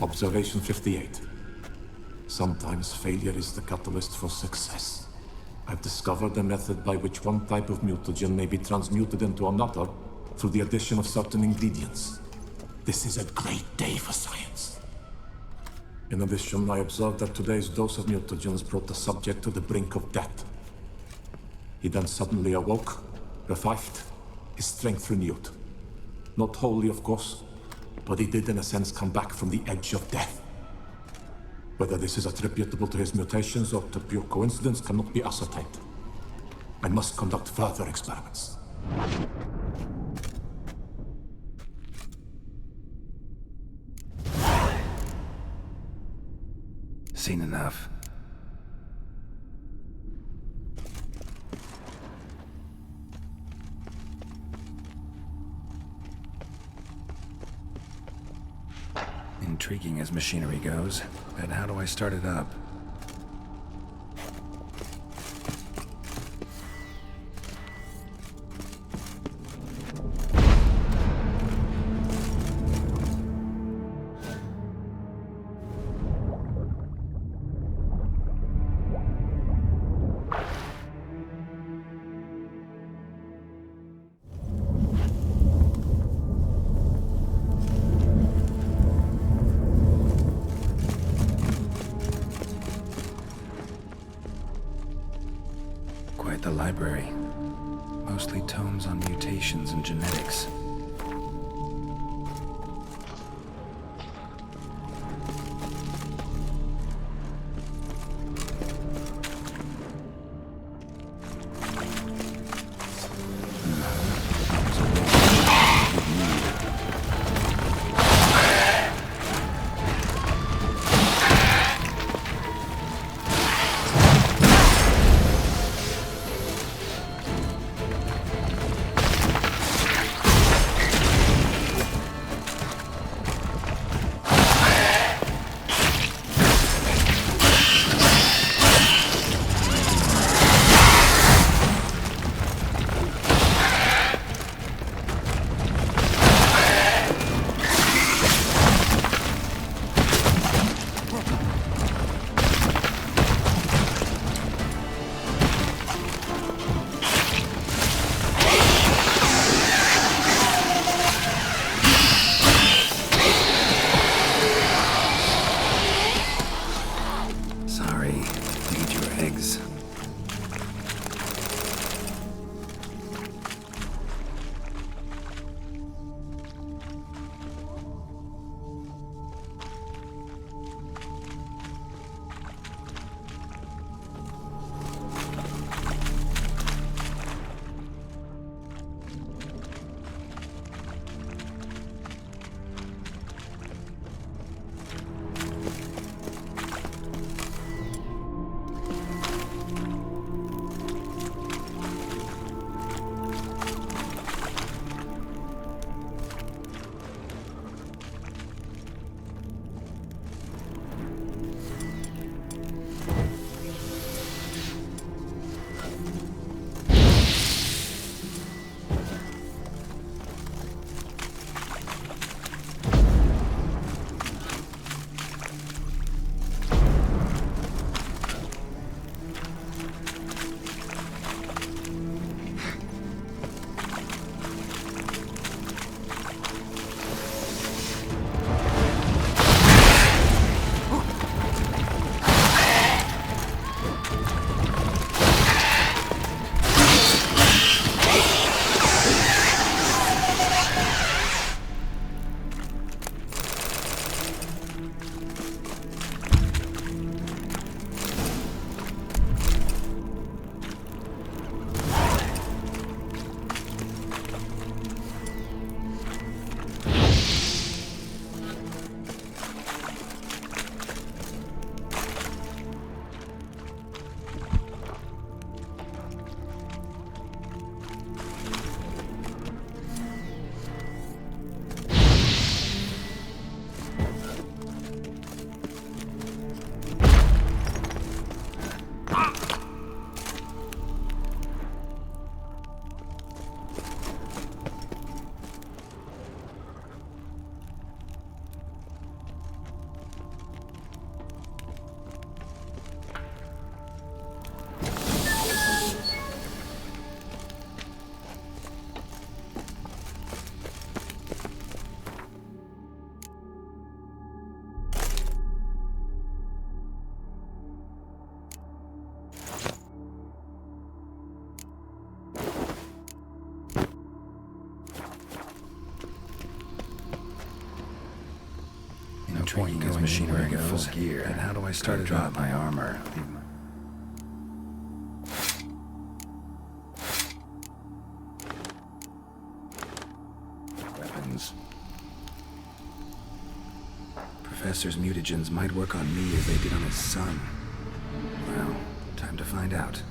S13: Observation 58. Sometimes failure is the catalyst for success. I've discovered a method by which one type of mutagen may be transmuted into another through the addition of certain ingredients. This is a great day for science. In addition, I observed that today's dose of mutagens brought the subject to the brink of death. He then suddenly awoke, revived, his strength renewed. Not wholly, of course, but he did in a sense come back from the edge of death. Whether this is attributable to his mutations or to pure coincidence cannot be ascertained. I must conduct further experiments.
S6: Seen enough. Intriguing as machinery goes, but how do I start it up? Quite the library. Mostly tomes on mutations and genetics. swinging his machinery in full gear. And how do I start it up? My armor. Weapons. Professor's mutagens might work on me as they did on his son. Well, time to find out.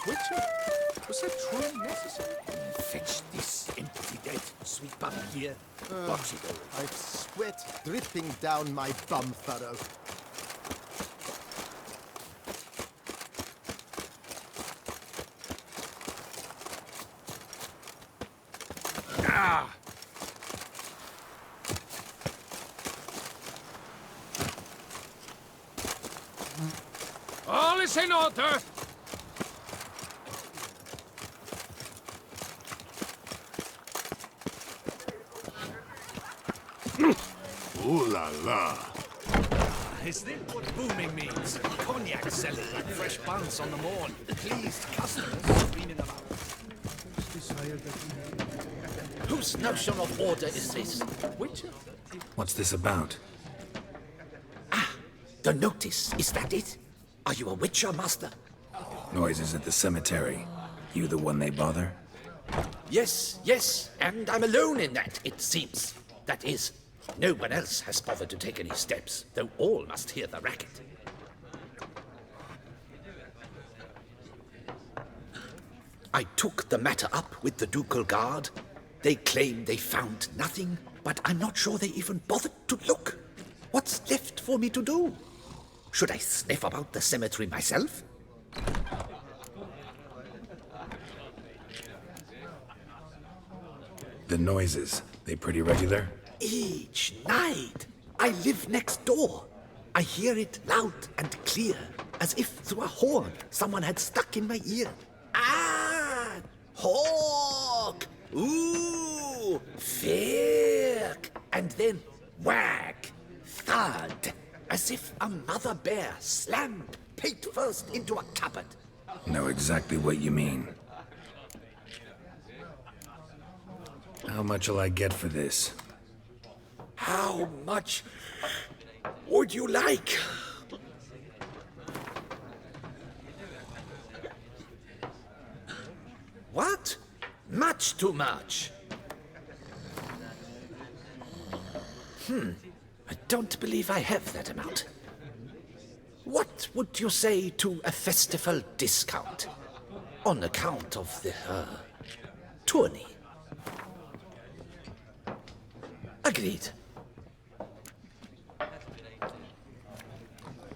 S2: Witcher, was that truly necessary?
S7: Fetch this empty dead. Sweep up here. Box it over.
S14: I've sweat dripping down my bum furrow.
S2: Ah!
S8: All is in order.
S3: Ooh la la.
S7: Is that what booming means? Cognac selling like fresh buns on the morn. Pleased customers screaming about. Whose notion of order is this?
S2: Witcher?
S6: What's this about?
S7: The notice, is that it? Are you a Witcher, master?
S6: Noises at the cemetery. You the one they bother?
S7: Yes, yes, and I'm alone in that, it seems. That is, no one else has bothered to take any steps, though all must hear the racket. I took the matter up with the Ducal Guard. They claim they found nothing, but I'm not sure they even bothered to look. What's left for me to do? Should I sniff about the cemetery myself?
S6: The noises, they pretty regular?
S7: Each night. I live next door. I hear it loud and clear, as if through a horn someone had stuck in my ear. Ah! Hawk! Ooh! Firk! And then whack! Thud! As if a mother bear slammed pate first into a cupboard.
S6: Know exactly what you mean. How much will I get for this?
S7: How much would you like? What? Much too much. I don't believe I have that amount. What would you say to a festival discount? On account of the, tourney? Agreed.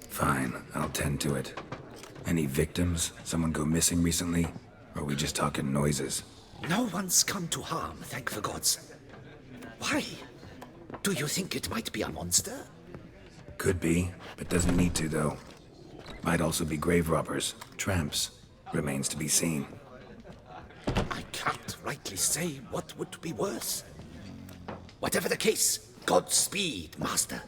S6: Fine, I'll tend to it. Any victims? Someone go missing recently? Or are we just talking noises?
S7: No one's come to harm, thank the gods. Why? Do you think it might be a monster?
S6: Could be, but doesn't need to, though. Might also be grave robbers, tramps. Remains to be seen.
S7: I can't rightly say what would be worse. Whatever the case, Godspeed, master.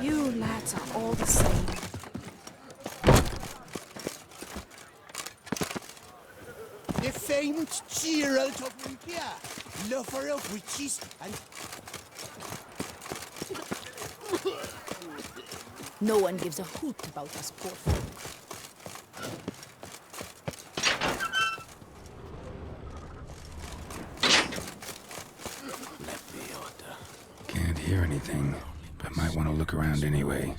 S1: You lads are all the same.
S14: The famed Gerald of Rivia, lover of witches and...
S1: No one gives a hoot about us poor folk.
S6: Can't hear anything. I might want to look around anyway.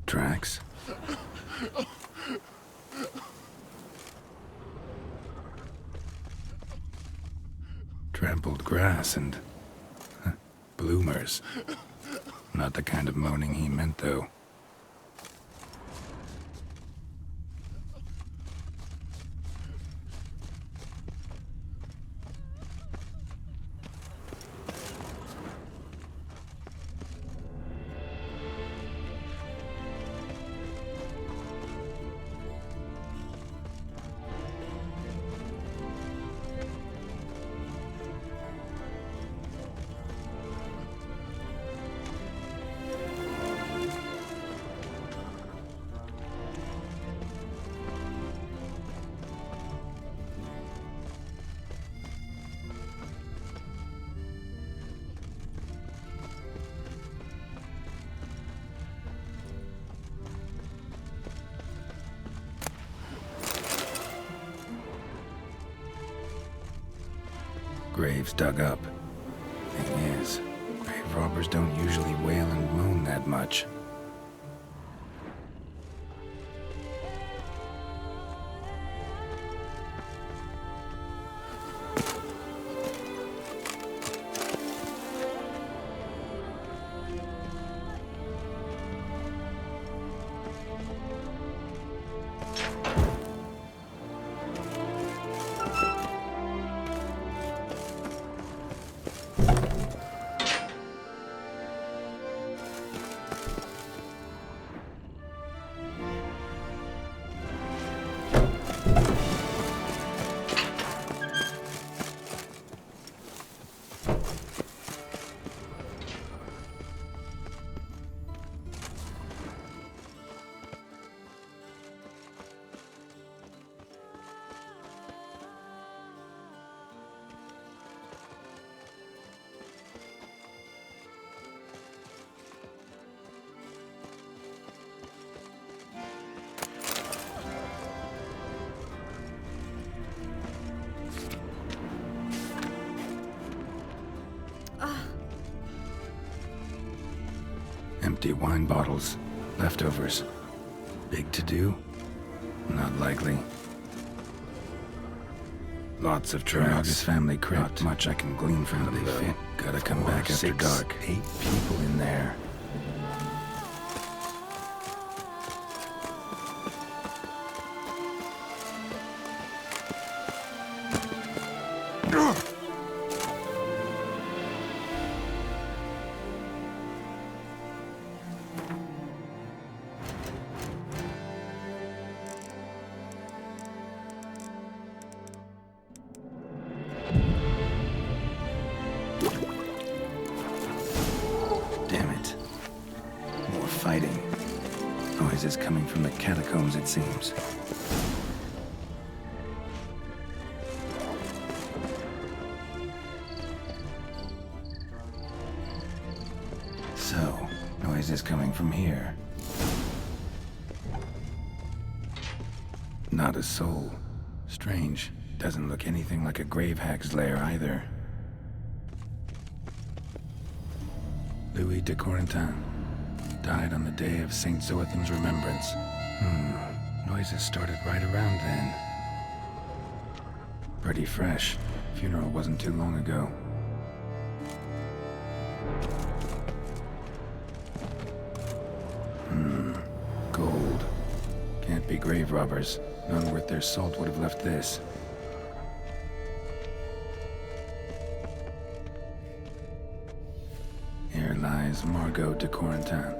S6: Tracks? Trampled grass and bloomers. Not the kind of moaning he meant, though. Graves dug up. Thing is, grave robbers don't usually wail and moan that much. Empty wine bottles. Leftovers. Big to-do? Not likely. Lots of tracks. His family crypt. Not much I can glean from them, though. Gotta come back after dark. 8 people in there. Fighting. Noises coming from the catacombs, it seems. So, noises coming from here. Not a soul. Strange. Doesn't look anything like a grave hag's lair either. Louis de Corentin. Died on the day of St. Zoethan's remembrance. Noises started right around then. Pretty fresh. Funeral wasn't too long ago. Gold. Can't be grave robbers. None worth their salt would have left this. Here lies Margot de Corentin.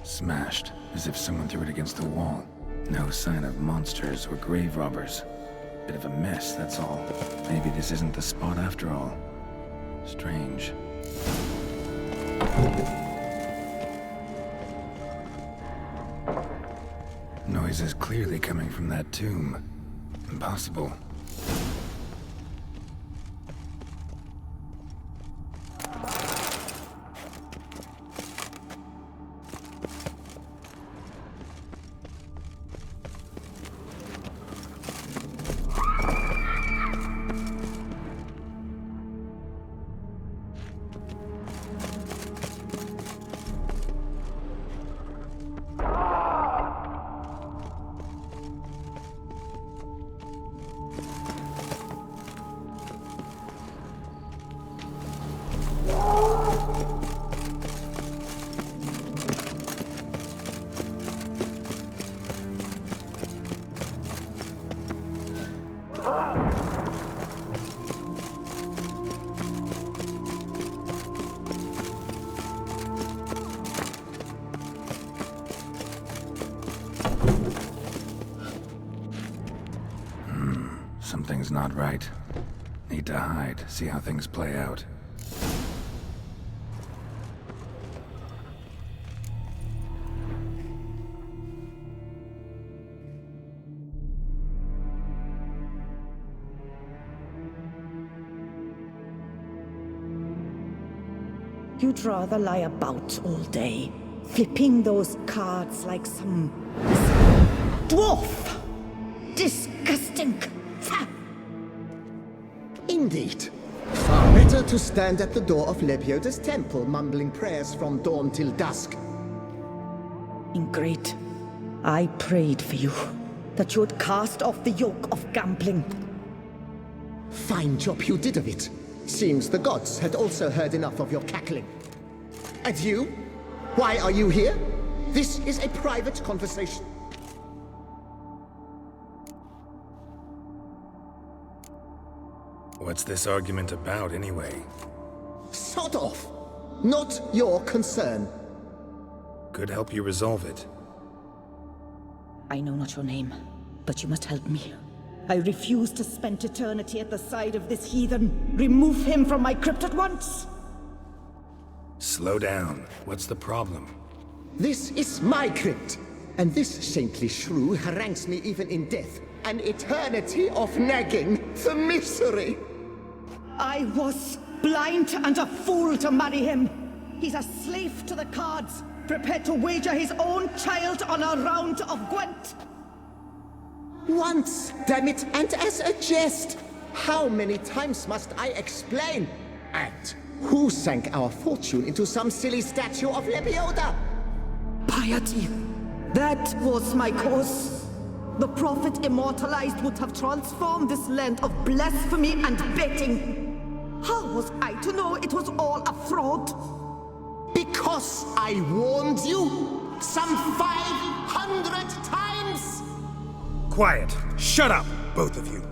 S6: Smashed, as if someone threw it against the wall. No sign of monsters or grave robbers. Bit of a mess, that's all. Maybe this isn't the spot after all. Strange. Noise is clearly coming from that tomb. Impossible. Something's not right. Need to hide, see how things play out.
S15: You'd rather lie about all day, flipping those cards like some dwarf. disgusting.
S16: Indeed. Far better to stand at the door of Lebioda's temple, mumbling prayers from dawn till dusk.
S15: Ingrate, I prayed for you, that you would cast off the yoke of gambling.
S16: Fine job you did of it. Seems the gods had also heard enough of your cackling. And you? Why are you here? This is a private conversation.
S6: What's this argument about, anyway?
S16: Sod off! Not your concern.
S6: Could help you resolve it.
S15: I know not your name, but you must help me. I refuse to spend eternity at the side of this heathen. Remove him from my crypt at once!
S6: Slow down. What's the problem?
S16: This is my crypt, and this saintly shrew harangues me even in death. An eternity of nagging, the misery!
S15: I was blind and a fool to marry him. He's a slave to the cards, prepared to wager his own child on a round of Gwent.
S16: Once, damn it, and as a jest! How many times must I explain? And who sank our fortune into some silly statue of Lebioda?
S15: Piety. That was my cause. The prophet immortalized would have transformed this land of blasphemy and betting. How was I to know it was all a fraud?
S16: Because I warned you some 500 times!
S6: Quiet! Shut up, both of you!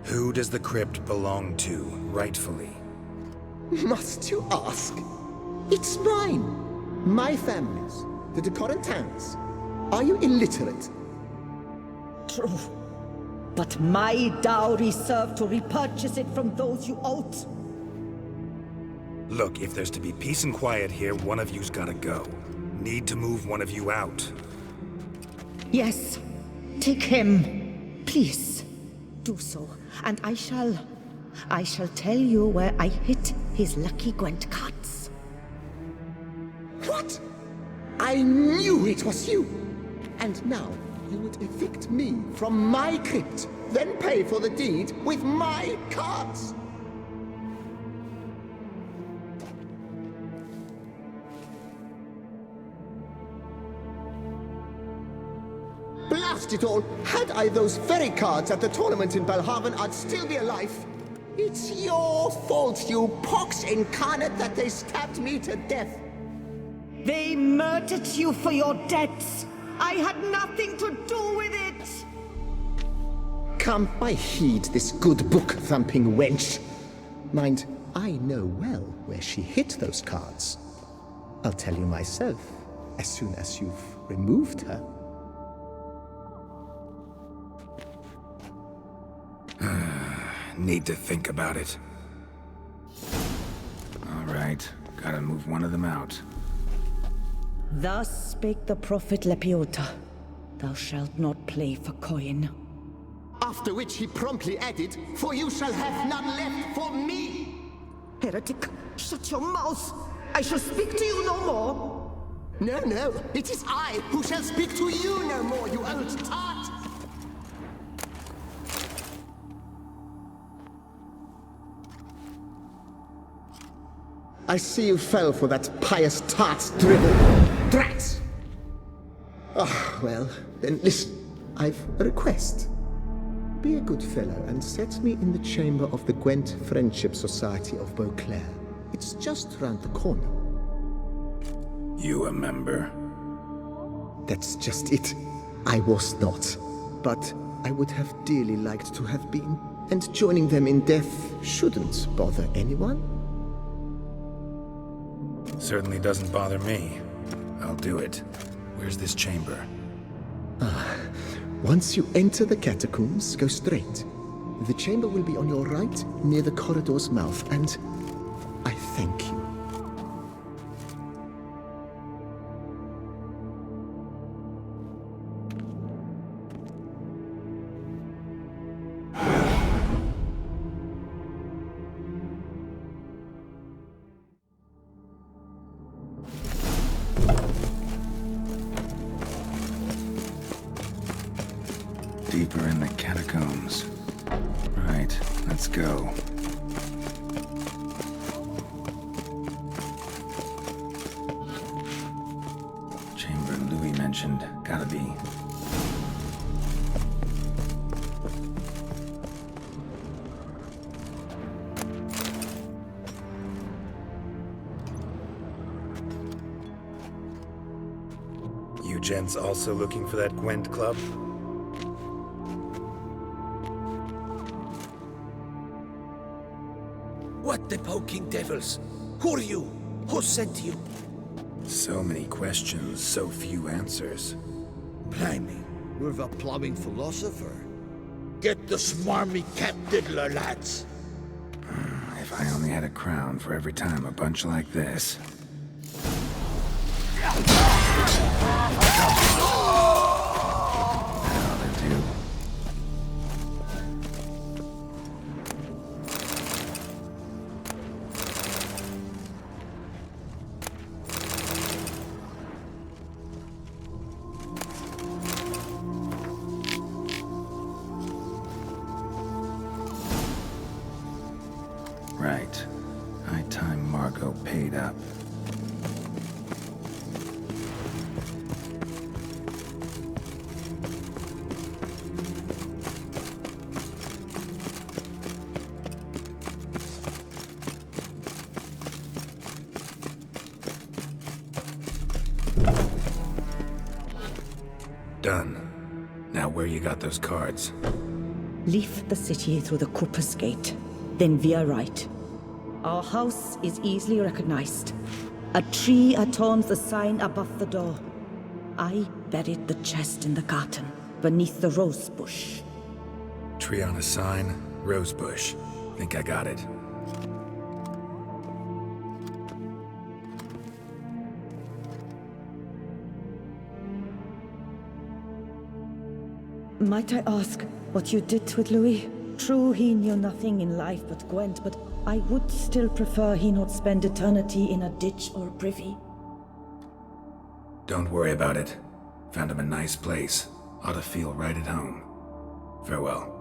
S6: Who does the crypt belong to, rightfully?
S16: Must you ask? It's mine. My family's. The de Corentins. Are you illiterate?
S15: True. But my dowry served to repurchase it from those you owed.
S6: Look, if there's to be peace and quiet here, one of you's gotta go. Need to move one of you out.
S15: Yes. Take him. Please. Do so. And I shall tell you where I hid his lucky Gwent cards.
S16: What? I knew it was you! And now you would evict me from my crypt, then pay for the deed with my cards! Blast it all! Had I those very cards at the tournament in Belhaven, I'd still be alive. It's your fault, you pox incarnate, that they stabbed me to death.
S15: They murdered you for your debts. I had nothing to do with it.
S16: Come, I heed this good book-thumping wench. Mind, I know well where she hid those cards. I'll tell you myself, as soon as you've removed her.
S6: Need to think about it. All right, gotta move one of them out.
S15: Thus spake the prophet Lepiota. Thou shalt not play for coin.
S16: After which he promptly added, "For you shall have none left for me!"
S15: Heretic, shut your mouth! I shall speak to you no more!
S16: No, no, it is I who shall speak to you no more, you old tart! I see you fell for that pious tart's dribble. Drat! Ah, well, then listen. I've a request. Be a good fellow and set me in the chamber of the Gwent Friendship Society of Beauclair. It's just round the corner.
S6: You a member?
S16: That's just it. I was not. But I would have dearly liked to have been. And joining them in death shouldn't bother anyone.
S6: Certainly doesn't bother me. I'll do it. Where's this chamber?
S16: Once you enter the catacombs, go straight. The chamber will be on your right, near the corridor's mouth, and I thank you.
S6: Deeper in the catacombs. Right, let's go. Chamber Louis mentioned. Gotta be.
S17: You gents also looking for that Gwent club?
S12: What the poking devils? Who are you? Who sent you?
S17: So many questions, so few answers.
S9: Blimey, we're the plumbing philosopher. Get the smarmy cat diddler, lads.
S6: If I only had a crown for every time a bunch like this. That'll do. Right. High time Margot paid up. Done. Now where you got those cards?
S15: Leave the city through the Corpus Gate, then via right. Our house is easily recognized. A tree adorns the sign above the door. I buried the chest in the garden, beneath the rose bush.
S6: Tree on a sign, rose bush. Think I got it.
S15: Might I ask what you did with Louis? True, he knew nothing in life but Gwent, but I would still prefer he not spend eternity in a ditch or privy.
S6: Don't worry about it. Found him a nice place. Ought to feel right at home. Farewell.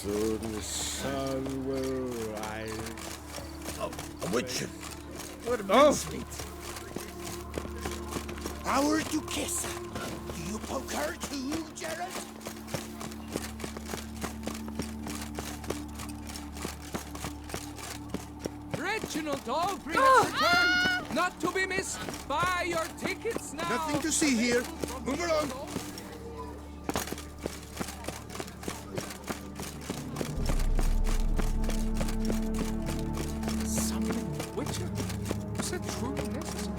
S9: So the sun will rise.
S14: Oh, a witcher.
S9: What a
S14: mincemeat. Our Duchessa. Do you poke her too, Gerald?
S8: Reginald Dalbury has returned! Not to be missed! Buy your tickets now!
S14: Nothing to see here. Move along.
S8: Summoning the Witcher? Is that truly necessary?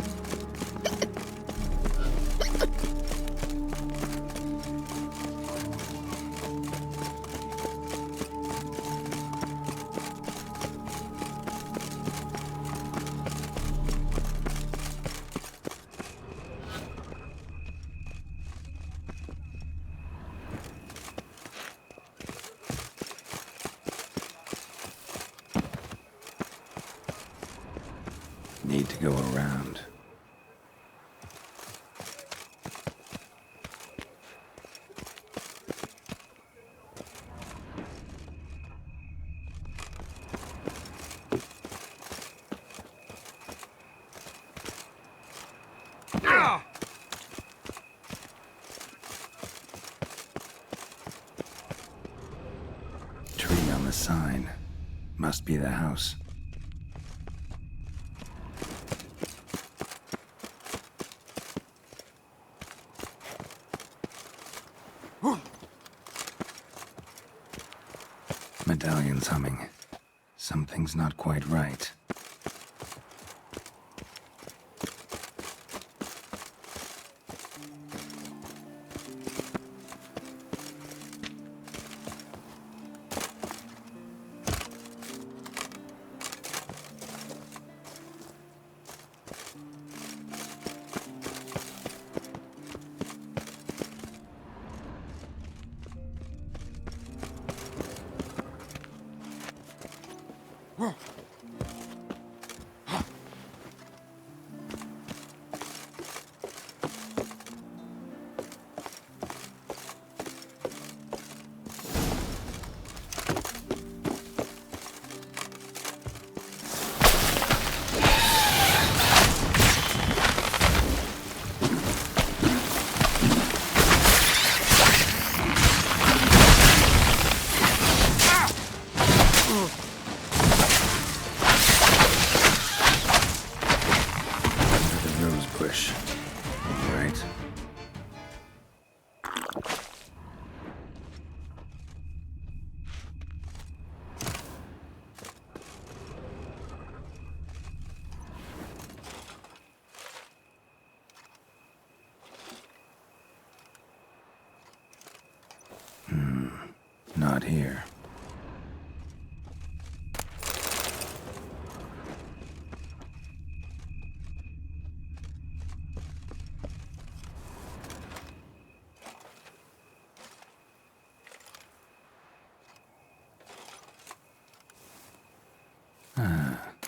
S6: Need to go around. Tree on the sign. Must be the house. Medallion's humming. Something's not quite right. Not here.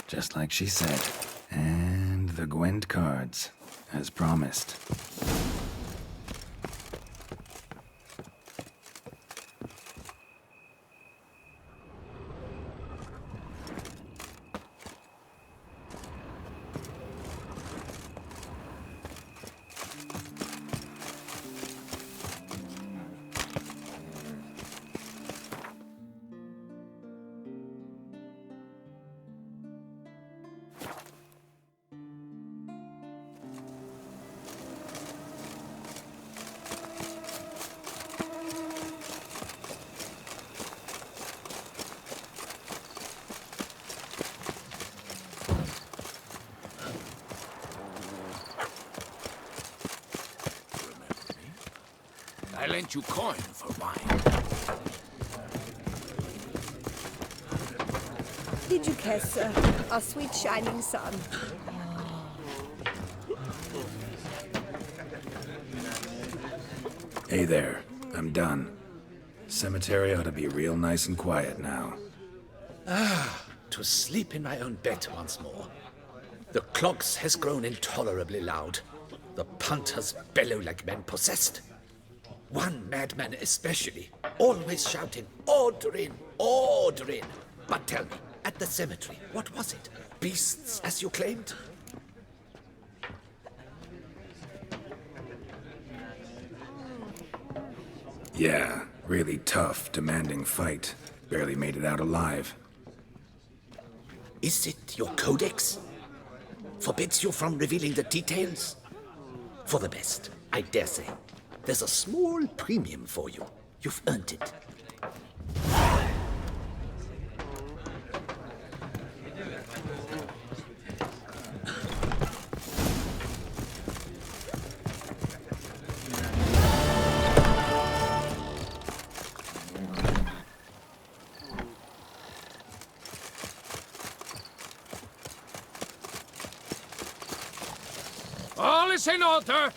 S6: Just like she said. And the Gwent cards, as promised.
S4: I lent you coin for wine.
S18: Did you kiss her, our sweet shining sun?
S6: Hey there, I'm done. Cemetery ought to be real nice and quiet now.
S7: To sleep in my own bed once more. The clogs has grown intolerably loud. The punters bellow like men possessed. One madman especially, always shouting, "Order in, order in." But tell me, at the cemetery, what was it? Beasts, as you claimed?
S6: Yeah, really tough, demanding fight. Barely made it out alive.
S7: Is it your codex? Forbids you from revealing the details? For the best, I dare say. There's a small premium for you. You've earned it.
S8: All is in order.